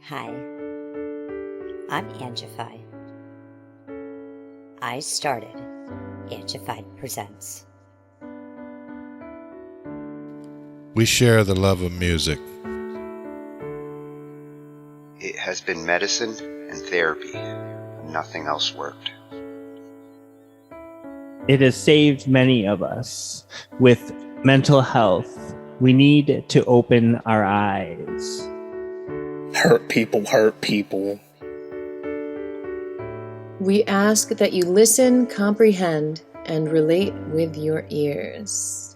Hi, I'm Angify. I started Angified Presents. We share the love of music. It has been medicine and therapy. Nothing else worked. It has saved many of us. With mental health, we need to open our eyes. Hurt people hurt people. We ask that you listen, comprehend, and relate with your ears.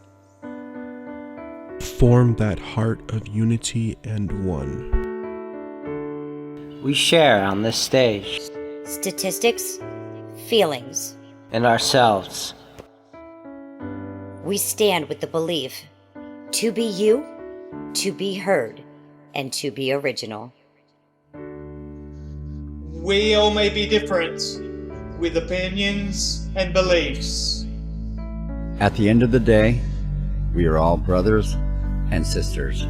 Form that heart of unity and one. We share on this stage. Statistics, feelings. And ourselves. We stand with the belief to be you, to be heard, and to be original. We all may be different, with opinions and beliefs. At the end of the day, we are all brothers and sisters.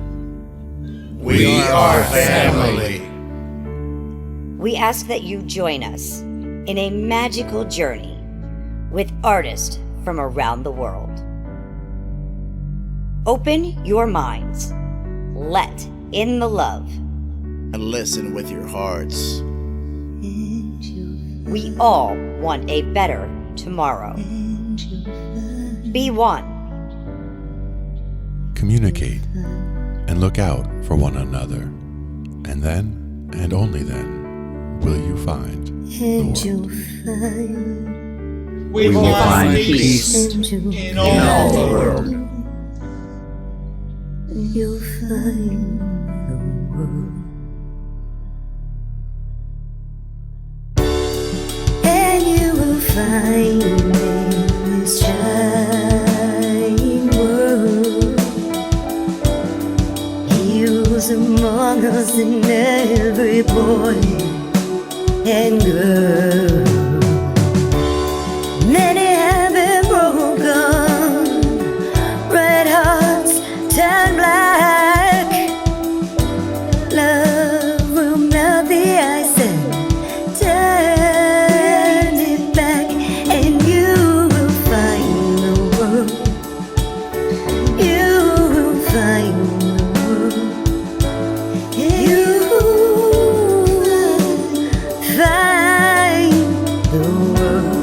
We are family. We ask that you join us in a magical journey with artists from around the world. Open your minds, let in the love, and listen with your hearts. We all want a better tomorrow. Be one. Communicate and look out for one another. And then, and only then, will you find the world. We will find peace in all the world. You'll find the world. And you will find in this giant world heroes among us and every boy and girl. Many have been broken, red hearts turn black. Love will melt the ice and turn it back, and you will find the world. You will find the world. You will find the world.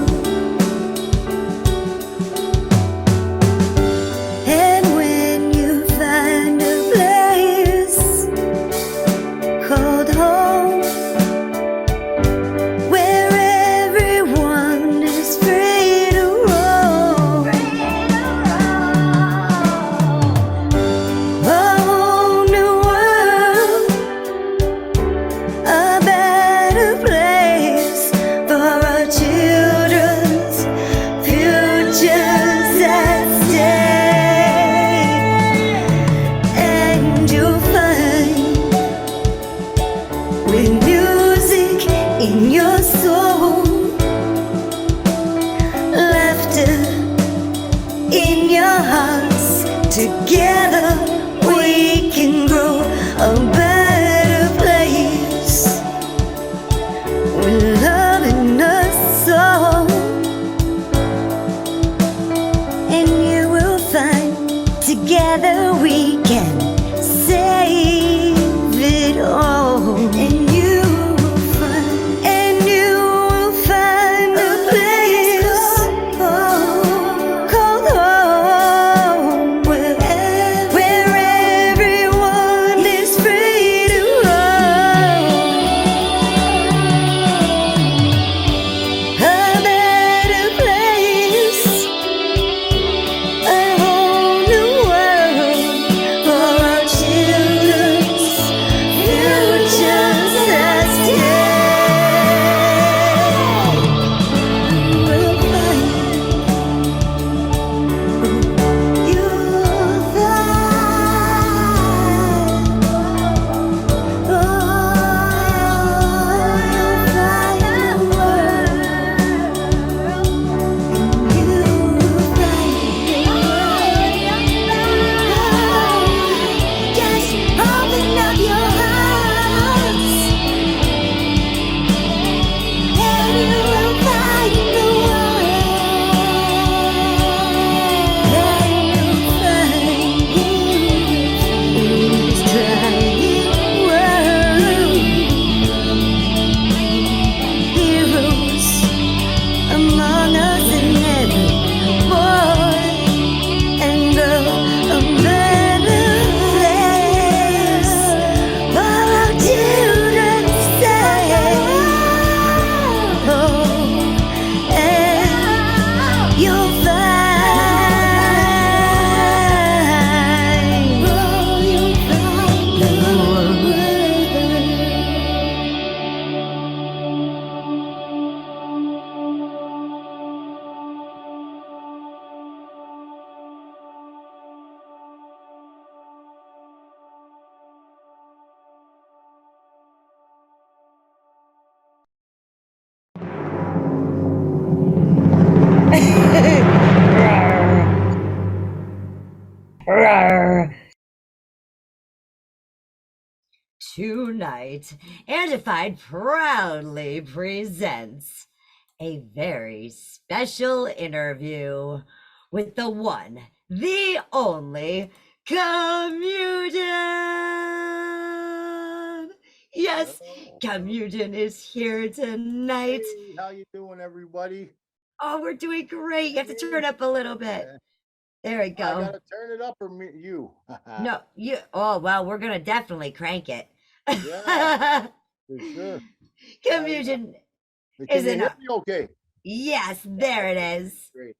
Tonight, Angified proudly presents a very special interview with the one, the only Kemugen. Yes, Kemugen is here tonight. Hey, how you doing, everybody? Oh, we're doing great. You have to turn up a little bit. There we go. I gotta turn it up, or you? No, you. Oh well, we're gonna definitely crank it. Yeah, for sure. Kemugen Can is you an. hear me okay? Yes, there it is. Great.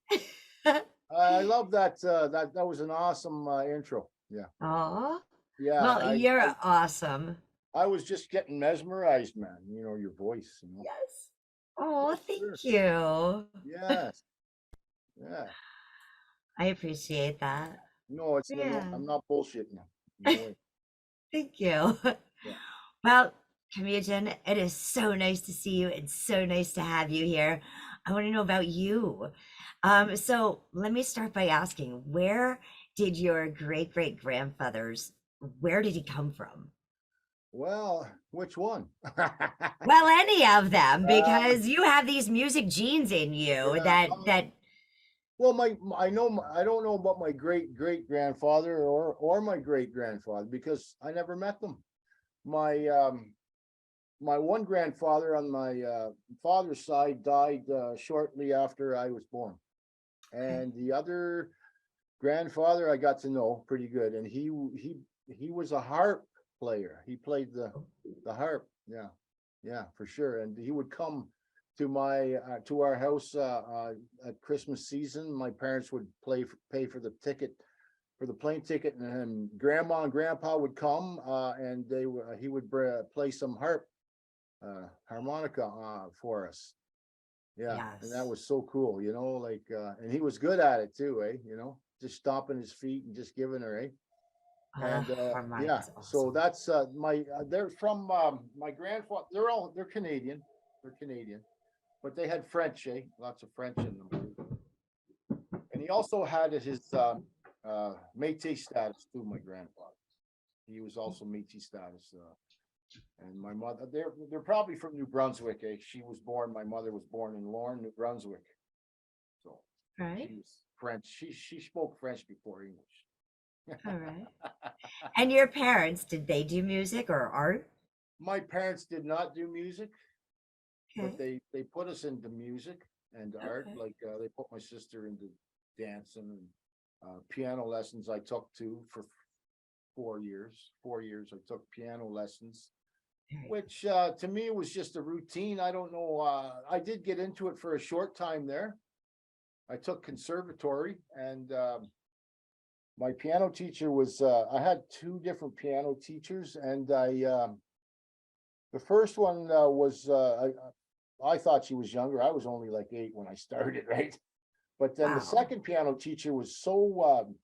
I love that. That was an awesome intro. Yeah. Aw. Yeah. Well, you're awesome. I was just getting mesmerized, man. You know, your voice. You know? Yes. Oh, thank you. Yes. Yeah. I appreciate that. No, it's Yeah. I'm not bullshitting you. No. Thank you. Yeah. Well, Kemugen, it is so nice to see you. It's so nice to have you here. I want to know about you. So let me start by asking, where did your great-great-grandfathers, where did he come from? Well, which one? Well, any of them, because you have these music genes in you that. Well, I don't know about my great-great-grandfather or my great-grandfather, because I never met them. My one grandfather on my father's side died shortly after I was born, and the other grandfather I got to know pretty good, and he was a harp player. He played the harp. Yeah, for sure. And he would come to our house at Christmas season. My parents would pay for the ticket, for the plane ticket, and Grandma and Grandpa would come, and he would play some harmonica for us. Yeah, yes. And that was so cool, you know, like, and he was good at it too, you know, just stomping his feet and just giving her, And yeah, awesome. So that's they're from my grandfather. They're Canadian. They're Canadian, but they had French, lots of French in them. And he also had his Métis status too. My grandfather, he was also Métis status. And my mother, they're probably from New Brunswick. My mother was born in Lorne, New Brunswick. So right. She was French. She spoke French before English. All right. And your parents, did they do music or art? My parents did not do music, okay. But they put us into music and art. Like they put my sister into dancing and piano lessons. I took for 4 years. 4 years I took piano lessons, which to me was just a routine. I don't know. I did get into it for a short time there. I took conservatory, and my piano teacher was, I had 2 different piano teachers, and the first one was, I thought she was younger. I was only like 8 when I started, right? But then the second piano teacher was so,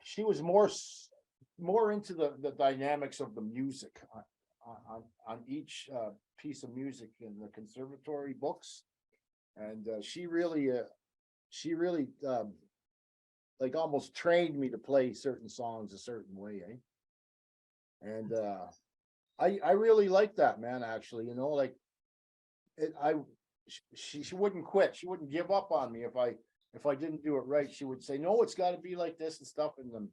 she was more into the dynamics of the music on each piece of music in the conservatory books. And she really like almost trained me to play certain songs a certain way, And I really liked that, man, actually, you know, like she wouldn't quit. She wouldn't give up on me if I didn't do it right. She would say, no, it's got to be like this and stuff. And then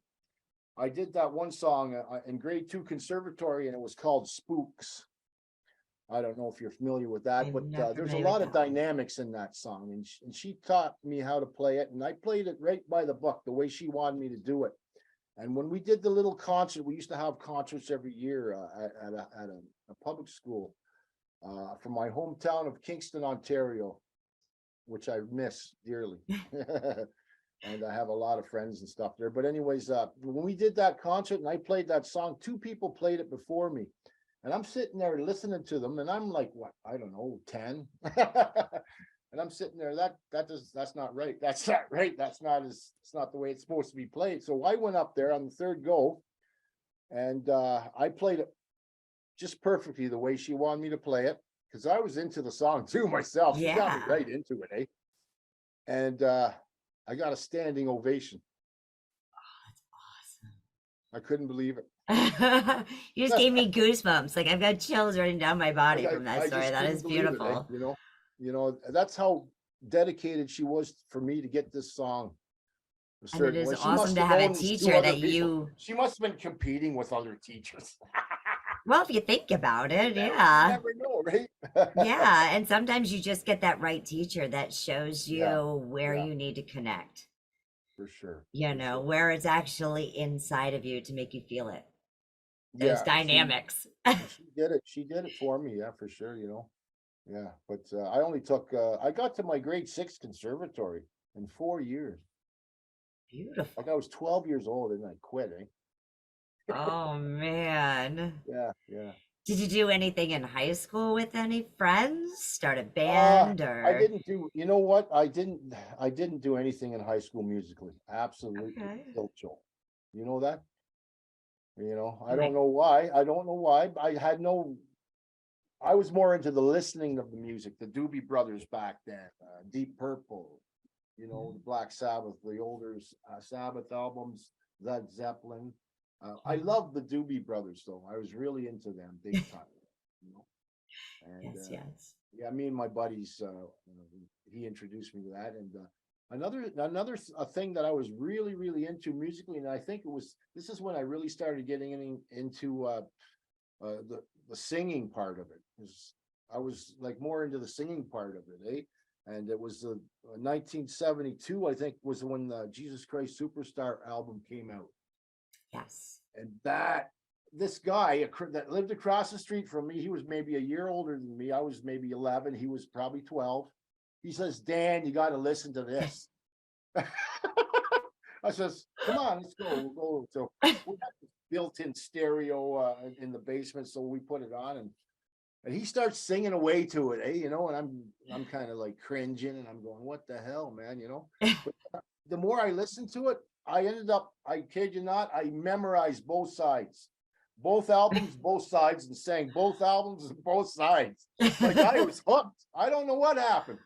I did that one song in grade 2 conservatory, and it was called Spooks. I don't know if you're familiar with that, but there's a lot of dynamics in that song, and she taught me how to play it, and I played it right by the book, the way she wanted me to do it. And when we did the little concert, we used to have concerts every year at a public school from my hometown of Kingston, Ontario, which I miss dearly. And I have a lot of friends and stuff there. But anyways, when we did that concert and I played that song, 2 people played it before me. And I'm sitting there listening to them, and I'm like, what? I don't know, 10. And I'm sitting there, that's not right. That's not right. It's not the way it's supposed to be played. So I went up there on the 3rd go, and I played it just perfectly the way she wanted me to play it, because I was into the song too myself. She got me right into it, And I got a standing ovation. Oh, that's awesome. I couldn't believe it. You just gave me goosebumps. Like I've got chills running down my body from that I story. just That couldn't is believe it, beautiful. You know, that's how dedicated she was for me to get this song a And it certain is way. She awesome must to have have a known these two teacher other that people. you, She must have been competing with other teachers. well, if you think about it, You yeah. never know, right? Yeah. And sometimes you just get that right teacher that shows you Yeah, where yeah. you need to connect, For sure. you for know, sure. where it's actually inside of you to make you feel it. Those Yeah, dynamics. she did it. She did it for me. Yeah, for sure. You know. Yeah, but I only took. I got to my grade 6 conservatory in 4 years. Beautiful. Like I was 12 years old and I quit. Eh? Oh man. Yeah, yeah. Did you do anything in high school with any friends? Start a Uh, band I or? didn't do. You know what? I didn't do anything in high school musically. Absolutely Okay. killed Joel. You know that? You know. I don't Right. know why. I don't know why. I had no. I was more into the listening of the music, the Doobie Brothers back then, Deep Purple, you know, the Black Sabbath, the older Sabbath albums, Led Zeppelin. I love the Doobie Brothers, though. I was really into them big time, you know. And Yes, yes. yeah, me and my buddies, he introduced me to that. And another thing that I was really into musically, and I think this is when I really started getting into the singing part of it. I was like more into the singing part of it, eh? And it was 1972, I think, was when the Jesus Christ Superstar album came out. Yes. And this guy that lived across the street from me, he was maybe a year older than me. I was maybe 11. He was probably 12. He says, Dan, you got to listen to this. I says, come on, let's go. We'll go. So we had this built-in stereo in the basement, so we put it on, and he starts singing away to it, eh? You know, and I'm kind of like cringing, and I'm going, what the hell, man? You know. But the more I listened to it, I ended up, I kid you not, I memorized both sides, both albums, both sides, and sang both albums and both sides. Like I was hooked. I don't know what happened.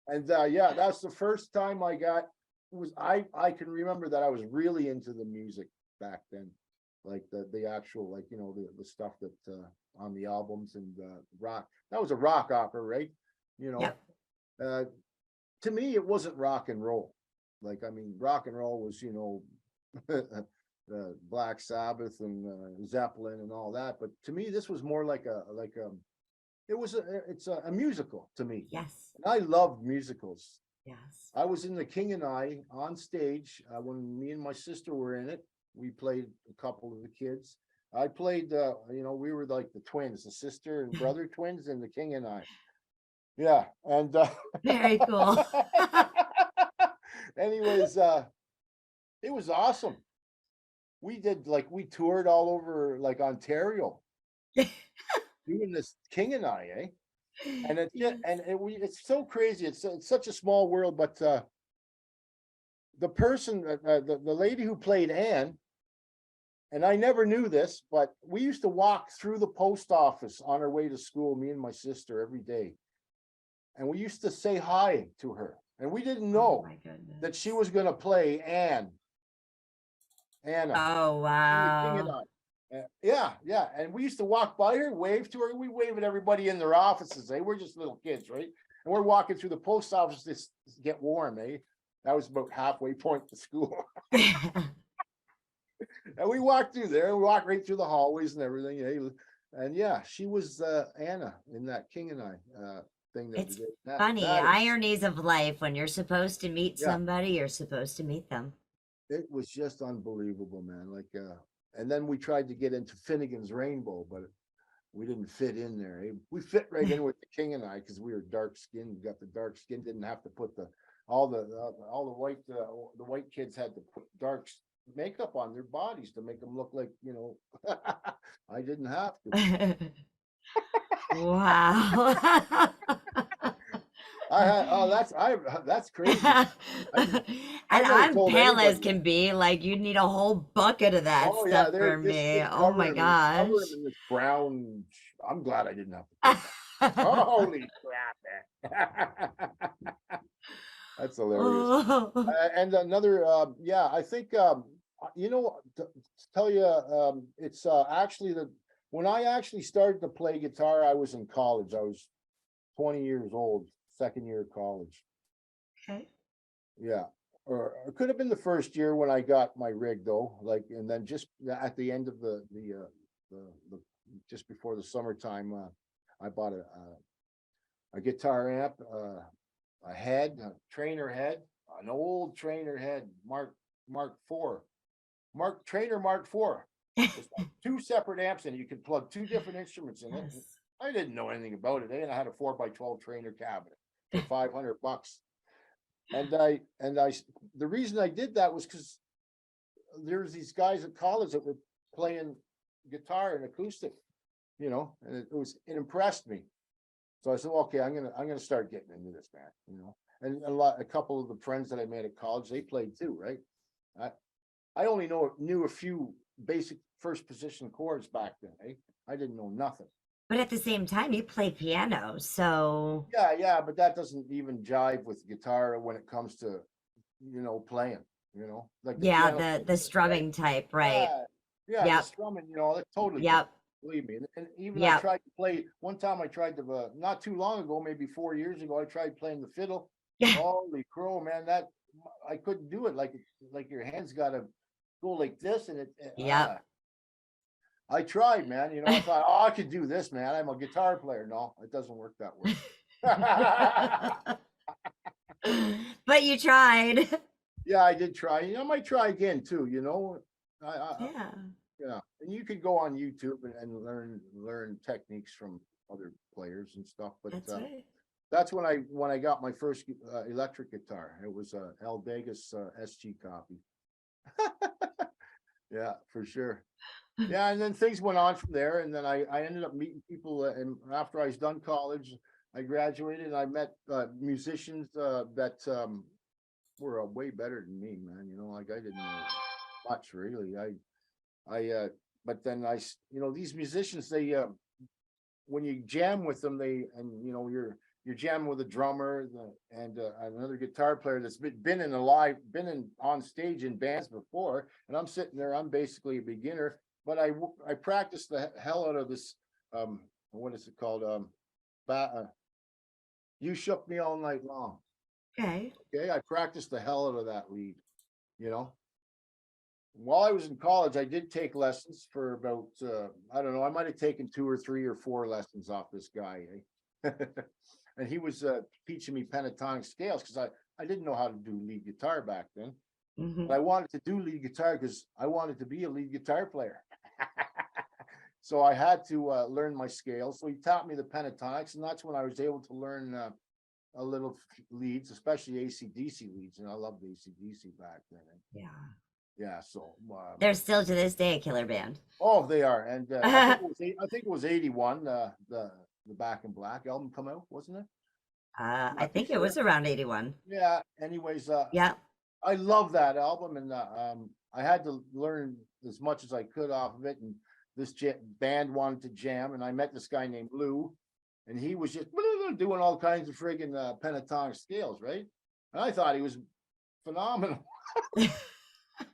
And yeah, that's the first time I can remember that I was really into the music back then, like the actual, like, you know, the stuff that on the albums and rock. That was a rock opera, right? You know, Yeah. To me, it wasn't rock and roll. Like, I mean, rock and roll was, you know, Black Sabbath and Zeppelin and all that. But to me, this was more like it's a musical to me. Yes. And I loved musicals. Yes. I was in The King and I on stage when me and my sister were in it. We played a couple of the kids. I played, you know, we were like the twins, the sister and brother twins in The King and I. Yeah, and Very cool. anyways, it was awesome. We toured all over like Ontario doing this King and I, eh? And it's so crazy. It's such a small world, but the person, the lady who played Anne, and I never knew this, but we used to walk through the post office on our way to school, me and my sister, every day. And we used to say hi to her. And we didn't know that she was going to play Anna. Oh, wow. Yeah. And we used to walk by her, wave to her. We wave at everybody in their offices. Eh? We're just little kids, right? And we're walking through the post office to get warm, eh? That was about halfway point to school. And we walked through there. We walked right through the hallways and everything. Eh? And yeah, she was Anna in that King and I thing that It's we did. funny, ironies of life. When you're supposed to meet Yeah. somebody, you're supposed to meet them. It was just unbelievable, man. Like, and then we tried to get into Finnegan's Rainbow, but we didn't fit in there. Eh? We fit right in with the King and I because we were dark skinned. We got the dark skin. Didn't have to put all the white kids had to put dark makeup on their bodies to make them look like, you know. I didn't have to. Wow. That's crazy. And I'm pale as can be. Like, you'd need a whole bucket of that stuff for me. Oh my gosh. Cover them in this brown. I'm glad I didn't have to. Holy crap, man. That's hilarious. And another, I think You know, to tell you, it's actually when I actually started to play guitar, I was in college. I was 20 years old, second year of college. Okay. Yeah. Or it could have been the first year when I got my rig though, like, and then just at the end of the just before the summertime, I bought a guitar amp, a head, a trainer head, an old trainer head, Mark IV, Trainer Mark IV. It's like two separate amps and you could plug two different instruments in it. Yes. I didn't know anything about it, and I had a 4x12 trainer cabinet for $500. The reason I did that was because there's these guys at college that were playing guitar and acoustic, you know, and it impressed me. So I said, well, okay, I'm gonna start getting into this, man, you know. And a couple of the friends that I made at college, they played too, right? I only knew a few basic first position chords back then, eh? I didn't know nothing. But at the same time, you play piano, so Yeah, but that doesn't even jive with guitar when it comes to, you know, playing, you know, like yeah, piano, the strumming type, right? yeah, Yep. the strumming, you know, that's totally Yep. different, believe me. And even I Yep. tried to play one time. I tried to not too long ago, maybe 4 years ago. I tried playing the fiddle. Holy crow, man! That I couldn't do it. Like your hands got to go like this, and Yep. I tried, man. You know, I thought, oh, I could do this, man. I'm a guitar player. No, it doesn't work that way. But you tried. Yeah, I did try. You know, I might try again too. You know, Yeah. yeah. And you could go on YouTube and learn techniques from other players and stuff. But That's right. that's when I got my first electric guitar. It was a El Vegas SG copy. Yeah, for sure. Yeah, and then things went on from there, and then I ended up meeting people, and after I was done college, I graduated, and I met musicians that were way better than me, man. You know, like I didn't know much really. But then you know, these musicians, they when you jam with them, you know, you're jamming with a drummer and another guitar player that's been on stage in bands before, and I'm sitting there, I'm basically a beginner. But I practiced the hell out of this, what is it called? You Shook Me All Night Long. Okay. Okay, I practiced the hell out of that lead, you know. While I was in college, I did take lessons for about, I don't know, I might have taken 2 or 3 or 4 lessons off this guy. Eh? And he was teaching me pentatonic scales because I didn't know how to do lead guitar back then. But I wanted to do lead guitar because I wanted to be a lead guitar player. So I had to learn my scales. So he taught me the pentatonics, and that's when I was able to learn a little leads, especially AC/DC leads. And I loved AC/DC back then. Yeah. Yeah. So they're still to this day a killer band. Oh, they are. And I think it was 81. The Back in Black album come out, wasn't it? I think it was around 81. Yeah. Anyways, yeah. I love that album, and I had to learn as much as I could off of it. And this band wanted to jam, and I met this guy named Lou, and he was just doing all kinds of friggin' pentatonic scales, right? And I thought he was phenomenal.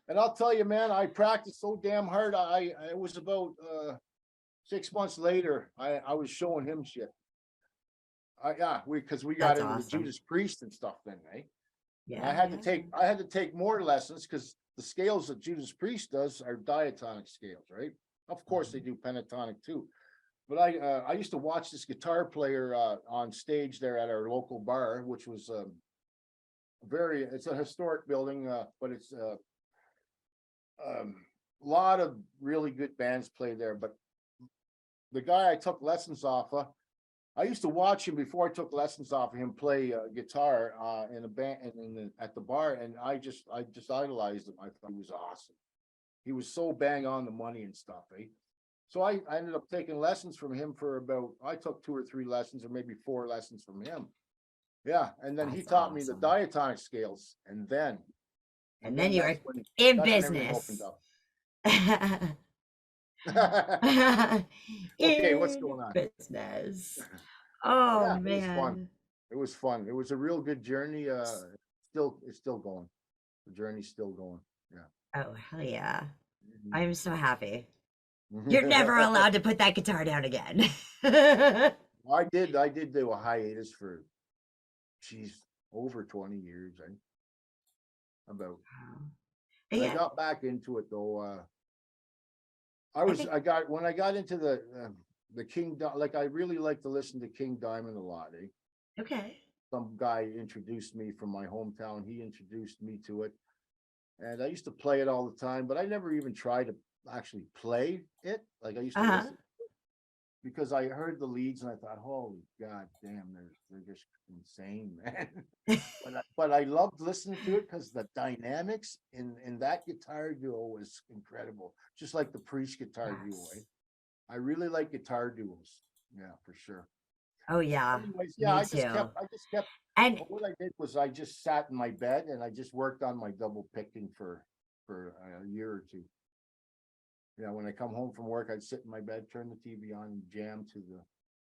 And I'll tell you, man, I practiced so damn hard. It was about 6 months later, I was showing him shit. Because we got into the Judas Priest and stuff then, right? Yeah. And I had to take more lessons because the scales that Judas Priest does are diatonic scales, right? Of course they do pentatonic too. But I used to watch this guitar player on stage there at our local bar, which was it's a historic building, but it's a lot of really good bands play there. But the guy I took lessons off of, I used to watch him before I took lessons off of him play guitar in a band at the bar, and I just idolized him. I thought he was awesome. He was so bang on the money and stuff, eh? So I ended up taking lessons from him for I took 2 or 3 lessons, or maybe 4 lessons from him. Yeah, and then he taught me the diatonic scales, and then you were in business. Okay, what's going on? Business. Oh yeah, man, it was fun. It was a real good journey. It's still going. The journey's still going. Yeah. Oh, hell yeah. Mhm. I'm so happy. You're never allowed to put that guitar down again. I did do a hiatus for, geez, over 20 years, about. But I Yeah, got back into it though. I think When I got into the like I really like to listen to King Diamond a lot, eh? okay. Some guy introduced me from my hometown. He introduced me to it. And I used to play it all the time, but I never even tried to actually play it. Like I used to Uh-huh. listen because I heard the leads and I thought, holy god damn, they're just insane, man. But I loved listening to it because the dynamics in that guitar duo was incredible. Just like the Priest guitar duo. Yes. I really like guitar duos. Yeah, for sure. Oh yeah, Anyways, yeah, me too. I just kept And what I did was I just sat in my bed and I just worked on my double picking for a year or two. Yeah, when I come home from work, I'd sit in my bed, turn the TV on, and jam to the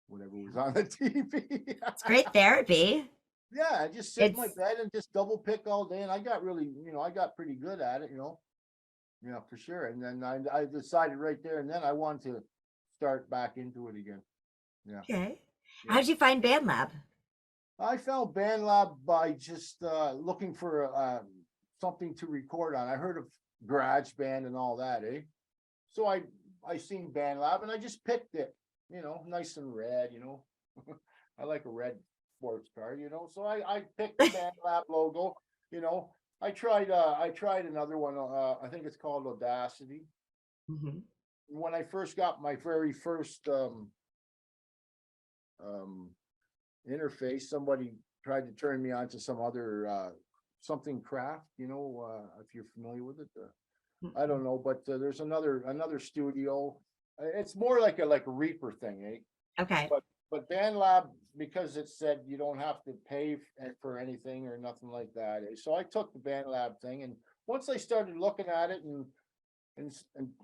whatever was on the TV. it's great therapy. Yeah, I just sit in my It's bed and just double pick all day, and I got really, I got pretty good at it, Yeah, for sure. And then I decided right there and then I wanted to start back into it again. Yeah. okay. Yeah. How'd you find BandLab? I found BandLab by just looking for something to record on. I heard of GarageBand and all that, eh? So I seen BandLab and I just picked it, nice and red, I like a red sports car, So I picked the BandLab logo, I tried another one. I think it's called Audacity. Mhm. When I first got my very first interface, somebody tried to turn me on to some other something craft, if you're familiar with it. I don't know, but there's another studio. It's more like a Reaper thing, eh? Okay. But BandLab, because it said you don't have to pay for anything or nothing like that. Eh? So I took the BandLab thing, and once I started looking at it and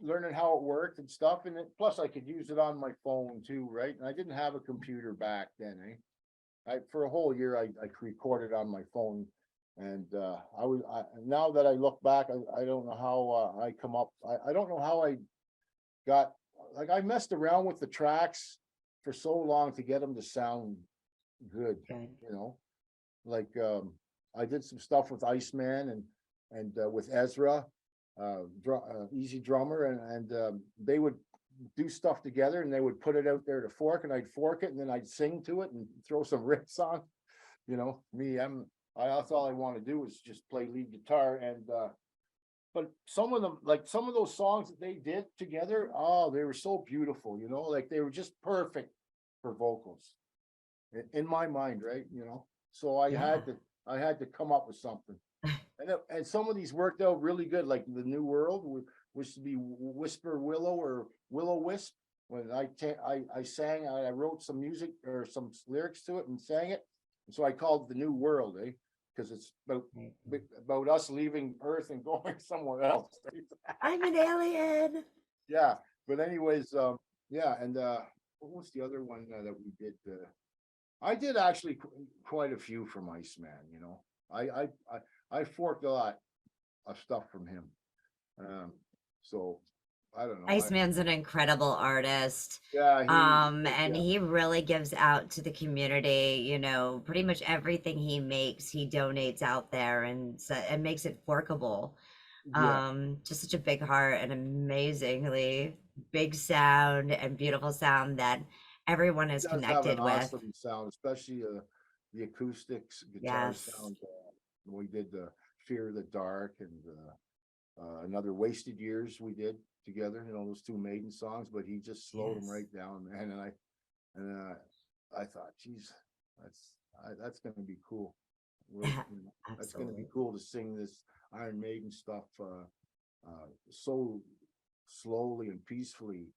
learning how it worked and stuff, and plus I could use it on my phone too, right? And I didn't have a computer back then, eh? For a whole year I recorded on my phone, and now that I look back, I don't know how I don't know how I got, like, I messed around with the tracks for so long to get them to sound good, Okay. like I did some stuff with Iceman and with Ezra, Easy Drummer, and they would do stuff together and they would put it out there to fork, and I'd fork it and then I'd sing to it and throw some riffs on. That's all I want to do is just play lead guitar, and but some of them, like some of those songs that they did together, oh, they were so beautiful, like they were just perfect for vocals in my mind, right? So Yeah. I had to come up with something, and some of these worked out really good, like the New World, which to be Whisper Willow or Willow Wisp. When I sang, I wrote some music or some lyrics to it and sang it, and so I called it the New World, eh? Because it's about us leaving Earth and going somewhere else. I'm an alien. Yeah, but anyways, yeah, and what was the other one that we did? I did actually quite a few from Iceman. I forked a lot of stuff from him. So I don't know. Iceman's an incredible artist. Yeah, And he really gives out to the community, pretty much everything he makes, he donates out there, and so it makes it workable. Just such a big heart and amazingly big sound and beautiful sound that everyone is does have connected an with. awesome sound, especially the acoustics guitar Yes. sound. We did the Fear of the Dark and another Wasted Years we did together, those two Maiden songs, but he just slowed them Yes. right down, man. And I thought, geez, that's going to be cool. Really, that's going to be Absolutely. cool to sing this Iron Maiden stuff so slowly and peacefully,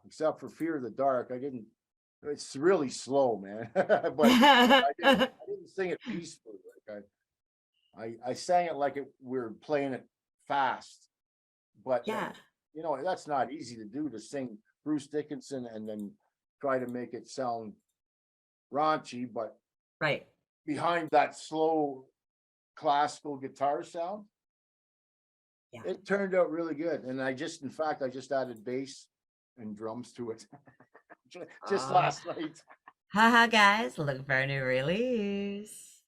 except for Fear of the Dark. It's really slow, man. But I didn't sing it peacefully. Like I sang it like we were playing it fast, but Yeah. that's not easy to do, to sing Bruce Dickinson and then try to make it sound raunchy, but Right. behind that slow classical guitar sound, Yeah. It turned out really good. And in fact, I just added bass and drums to it just last night. Haha, guys, look for a new release.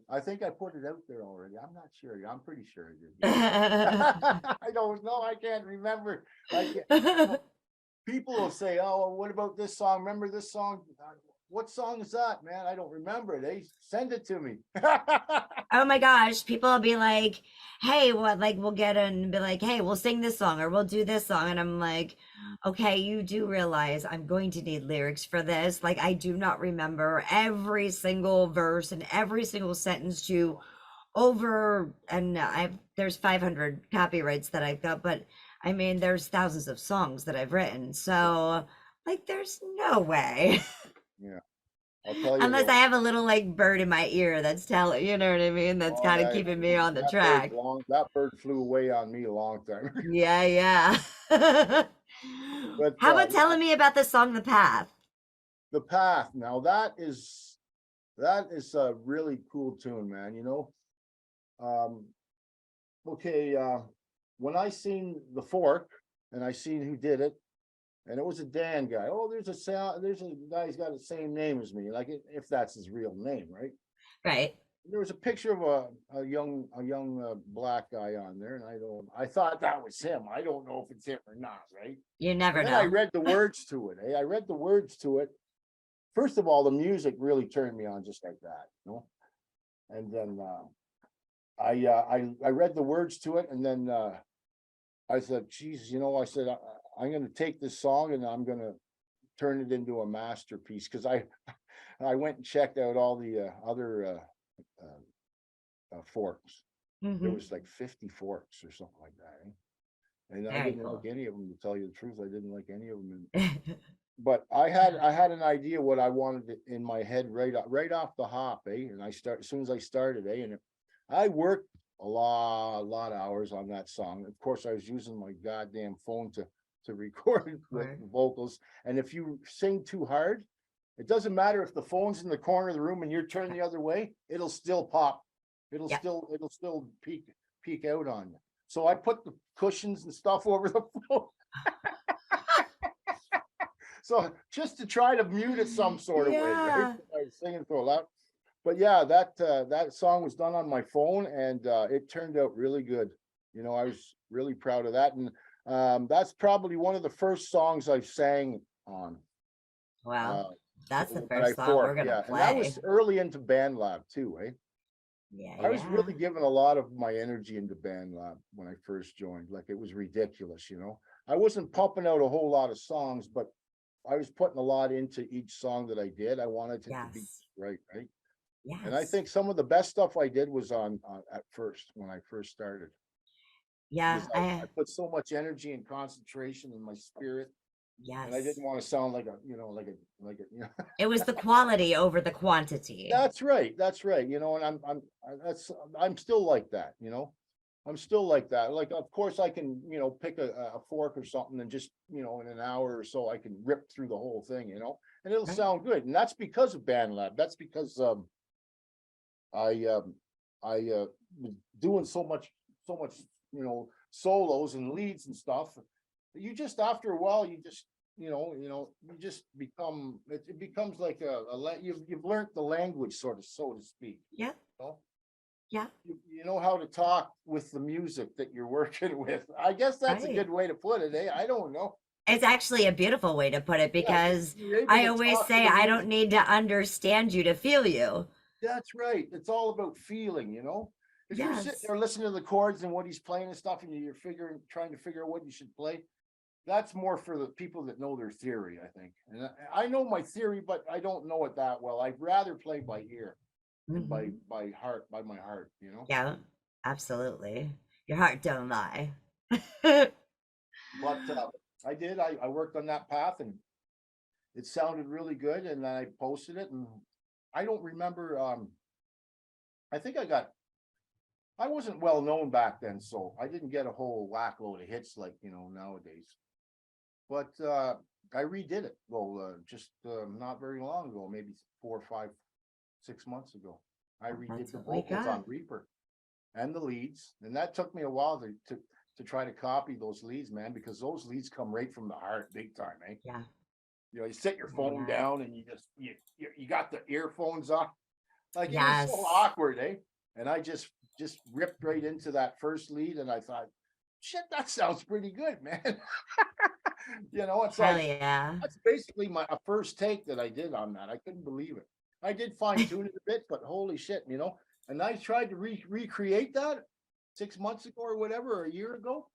I think I put it out there already. I'm not sure. I'm pretty sure I did. Yeah. I don't know. I can't remember. People will say, "Oh, what about this song? Remember this song? What song is that, man? I don't remember it. Hey, send it to me." Oh my gosh, people will be like, "Hey, what?" Like, we'll get in and be like, "Hey, we'll sing this song or we'll do this song," and I'm like, "Okay, you do realize I'm going to need lyrics for this. Like, I do not remember every single verse and every single sentence to over, and there's 500 copyrights that I've got, but I mean, there's thousands of songs that I've written, so like, there's no way." Yeah. I'll tell you Unless I have a little like bird in my ear that's telling, you know what I mean? That's kind of keeping me on the track. That bird flew away on me a long time. Yeah, yeah. How about telling me about the song "The Path"? The Path. Now that is a really cool tune, man. You know, okay. When I seen the fork and I seen who did it, and it was a Dan guy. Oh, there's a guy's got the same name as me, like if that's his real name, right? Right. There was a picture of a young black guy on there, and I thought that was him. I don't know if it's him or not, right? You never And then know. I read the words to it. I read the words to it. First of all, the music really turned me on just like that, you know. And then I read the words to it, and then I said, "Jesus, you know," I said, I'm going to take this song and I'm going to turn it into a masterpiece." Because I went and checked out all the other forks. There was like 50 forks or something like that. Eh? And I didn't like any of them, to tell you the truth. I didn't like any of them. But I had an idea what I wanted in my head right off the hop, eh? And as soon as I started, eh? And I worked a lot of hours on that song. Of course, I was using my goddamn phone to record the vocals. And if you sing too hard, it doesn't matter if the phone's in the corner of the room and you're turned the other way, it'll still pop. It'll still peek out on you. So I put the cushions and stuff over the phone. So just to try to mute it some sort of way, right? I was singing so loud. But yeah, that song was done on my phone, and it turned out really good. You know, I was really proud of that. And that's probably one of the first songs I've sang on. Wow. That's the first song we're going to play. And that was early into BandLab too, eh? Yeah. I was really giving a lot of my energy into BandLab when I first joined. Like, it was ridiculous, you know. I wasn't pumping out a whole lot of songs, but I was putting a lot into each song that I did. I wanted it to be right? Yes. And I think some of the best stuff I did was on at first, when I first started. Yeah. I put so much energy and concentration in my spirit. Yes. And I didn't want to sound like a. It was the quality over the quantity. That's right. You know, and I'm still like that, you know. I'm still like that. Like, of course I can, you know, pick a fork or something and just, you know, in an hour or so I can rip through the whole thing, you know, and it'll sound good. And that's because of BandLab. That's because I was doing so much, you know, solos and leads and stuff. You just, after a while, you just, you just become, it becomes like you've learned the language, sort of, so to speak. Yeah. You know? Yeah. You know how to talk with the music that you're working with. I guess that's a good way to put it, eh? I don't know. It's actually a beautiful way to put it, because I always say I don't need to understand you to feel you. That's right. It's all about feeling, you know? If you're sitting there listening to the chords and what he's playing and stuff, and you're trying to figure out what you should play, that's more for the people that know their theory, I think. And I know my theory, but I don't know it that well. I'd rather play by ear. And by heart, by my heart, you know. Yeah, absolutely. Your heart don't lie. But I did. I worked on that path, and it sounded really good. And then I posted it, and I don't remember. I think I wasn't well known back then, so I didn't get a whole whack load of hits like, you know, nowadays. But I redid it. Well, just not very long ago, maybe 4 or 5. 6 months ago. I redid the vocals on Reaper and the leads, and that took me a while to to try to copy those leads, man, because those leads come right from the heart, big time, eh? Yeah. You know, you set your phone Yeah. down and you got the earphones on. Like it was Yes. so awkward, eh? And I just ripped right into that first lead, and I thought, shit, that sounds pretty good, man. You know, it's Hell like yeah. that's basically a first take that I did on that. I couldn't believe it. I did fine tune it a bit, but holy shit, you know. And I tried to recreate that 6 months ago or whatever, or a year ago.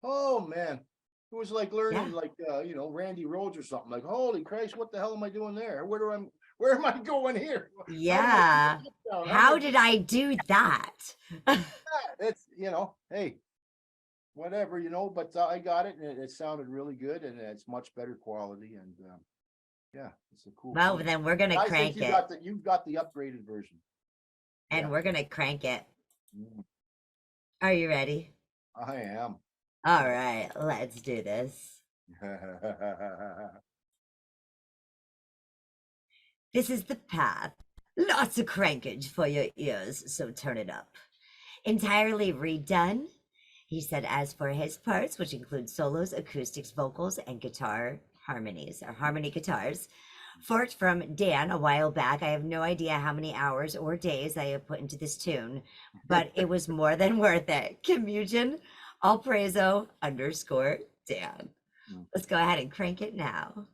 Oh man, it was like learning like you know, Randy Rhoads or something. Like, holy Christ, what the hell am I doing there? Where am I going here? Yeah. How did I do that? It's, you know, hey, whatever, you know, but I got it, and it sounded really good, and it's much better quality, and yeah, it's a cool. Well, then we're gonna I crank think it. you've got the upgraded version. And we're gonna crank it. Mm. Are you ready? I am. All right, let's do this. This is the path. Lots of crankage for your ears, so turn it up. Entirely redone. He said, as for his parts, which include solos, acoustics, vocals, and guitar harmonies, or harmony guitars, forked from Dan a while back. I have no idea how many hours or days I have put into this tune, but it was more than worth it. Kemugen, Alprezo _ Dan. Let's go ahead and crank it now.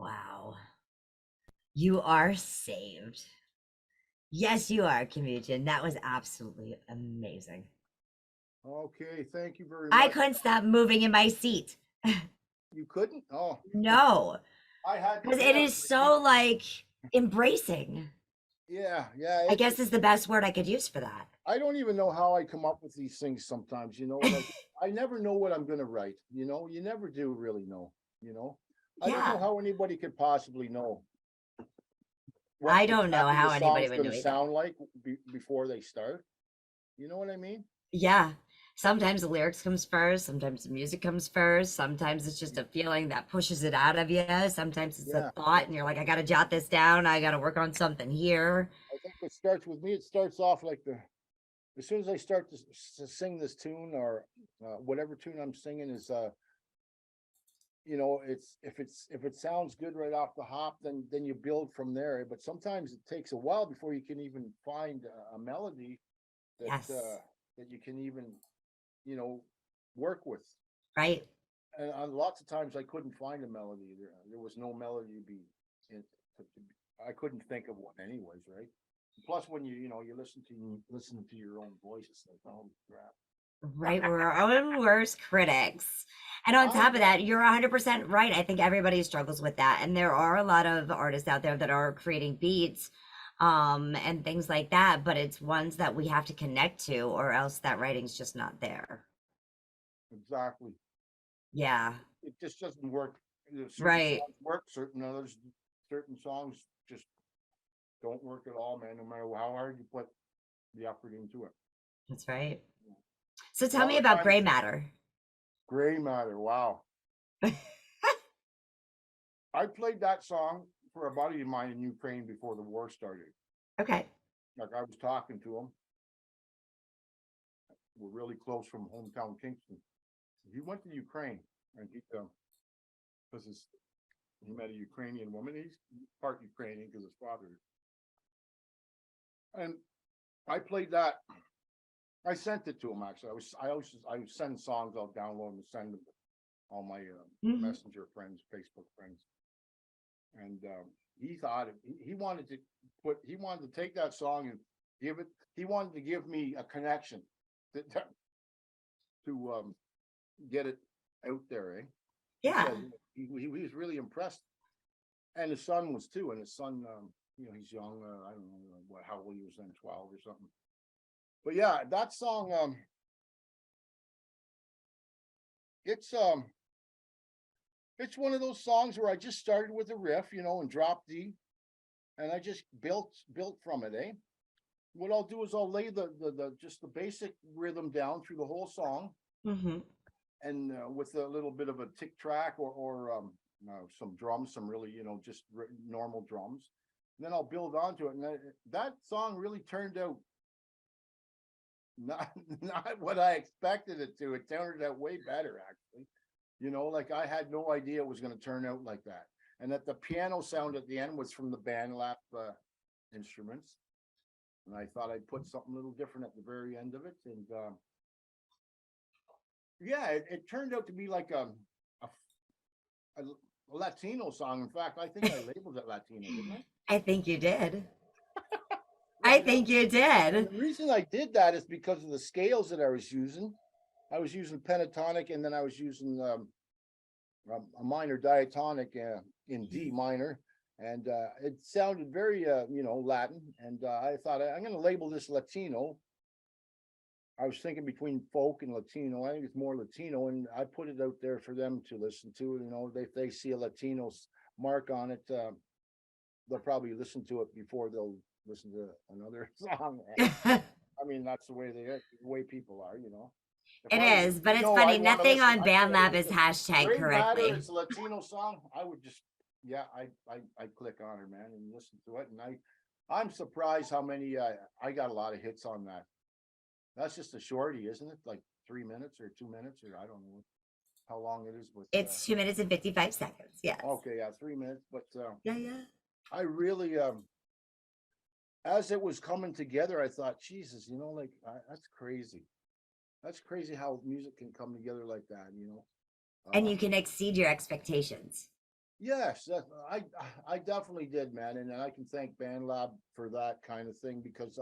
Wow. You are saved. Yes, you are, Kemugen. That was absolutely amazing. Okay, thank you very I much. couldn't stop moving in my seat. You couldn't? Oh. No. I had Because it is so like embracing. Yeah. I guess is the best word I could use for that. I don't even know how I come up with these things sometimes, like I never know what I'm gonna write, you never do really know, I don't know how anybody could possibly know. I don't know how anybody would know gonna either. sound like before they start. You know what I mean? Yeah. Sometimes the lyrics comes first, sometimes the music comes first, sometimes it's just a feeling that pushes it out of you. Sometimes it's a thought and you're like, I gotta jot this down, I gotta work on something here. I think it starts with me, it starts off like as soon as I start to sing this tune or whatever tune I'm singing is it's if it sounds good right off the hop, then you build from there. But sometimes it takes a while before you can even find a melody that that you can even work with. Right. And lots of times I couldn't find a melody. There was no melody to be in. I couldn't think of one, anyways. Right. Plus, when you listen to your own voice, it's like, oh crap. Right, we're our own worst critics. And on top of that, you're 100% right. I think everybody struggles with that. And there are a lot of artists out there that are creating beats and things like that, but it's ones that we have to connect to, or else that writing's just not there. Exactly. Yeah. It just doesn't work. Right. Songs work, certain songs just don't work at all, man, no matter how hard you put the effort into it. That's right. So tell me about Gray Matter. Gray Matter, wow. I played that song for a buddy of mine in Ukraine before the war started. Okay. Like I was talking to him. We're really close from hometown Kingston. He went to Ukraine and he met a Ukrainian woman. He's part Ukrainian because his father. And I played that. I sent it to him actually. I send songs, I'll download and send them to all my messenger friends, Facebook friends. And he thought he wanted to take that song and he wanted to give me a connection to get it out there, eh? Yeah. He was really impressed. And his son was too. And his son, he's young, I don't know how old he was then, 12 or something. But yeah, that song, it's one of those songs where I just started with a riff, and dropped D, and I just built from it, eh? What I'll do is I'll lay the just the basic rhythm down through the whole song, and with a little bit of a tick track or some drums, some really just normal drums. And then I'll build onto it, and that song really turned out. Not what I expected it to. It turned out way better, actually. Like I had no idea it was going to turn out like that. And that the piano sound at the end was from the BandLab instruments. And I thought I'd put something a little different at the very end of it. And yeah, it turned out to be like a Latino song. In fact, I think I labeled it Latino, didn't I? I think you did. I think you did. And the reason I did that is because of the scales that I was using. I was using pentatonic, and then I was using a minor diatonic in D minor, and it sounded very, Latin. And I thought I'm going to label this Latino. I was thinking between folk and Latino. I think it's more Latino, and I put it out there for them to listen to. If they see a Latino mark on it, they'll probably listen to it before they'll listen to another song. I mean, that's the way people are, It is, but it's funny. Nothing on BandLab is hashtag correctly. It's a Latino song. I would just, I click on her, man, and listen to it. And I'm surprised how many, I got a lot of hits on that. That's just a shorty, isn't it? Like 3 minutes or 2 minutes, or I don't know how long it is. But it's 2 minutes and 55 seconds. Yeah. Okay. Yeah. 3 minutes. But yeah. I really, as it was coming together, I thought, Jesus, that's crazy. That's crazy how music can come together like that, And you can exceed your expectations. Yes, I definitely did, man, and I can thank BandLab for that kind of thing because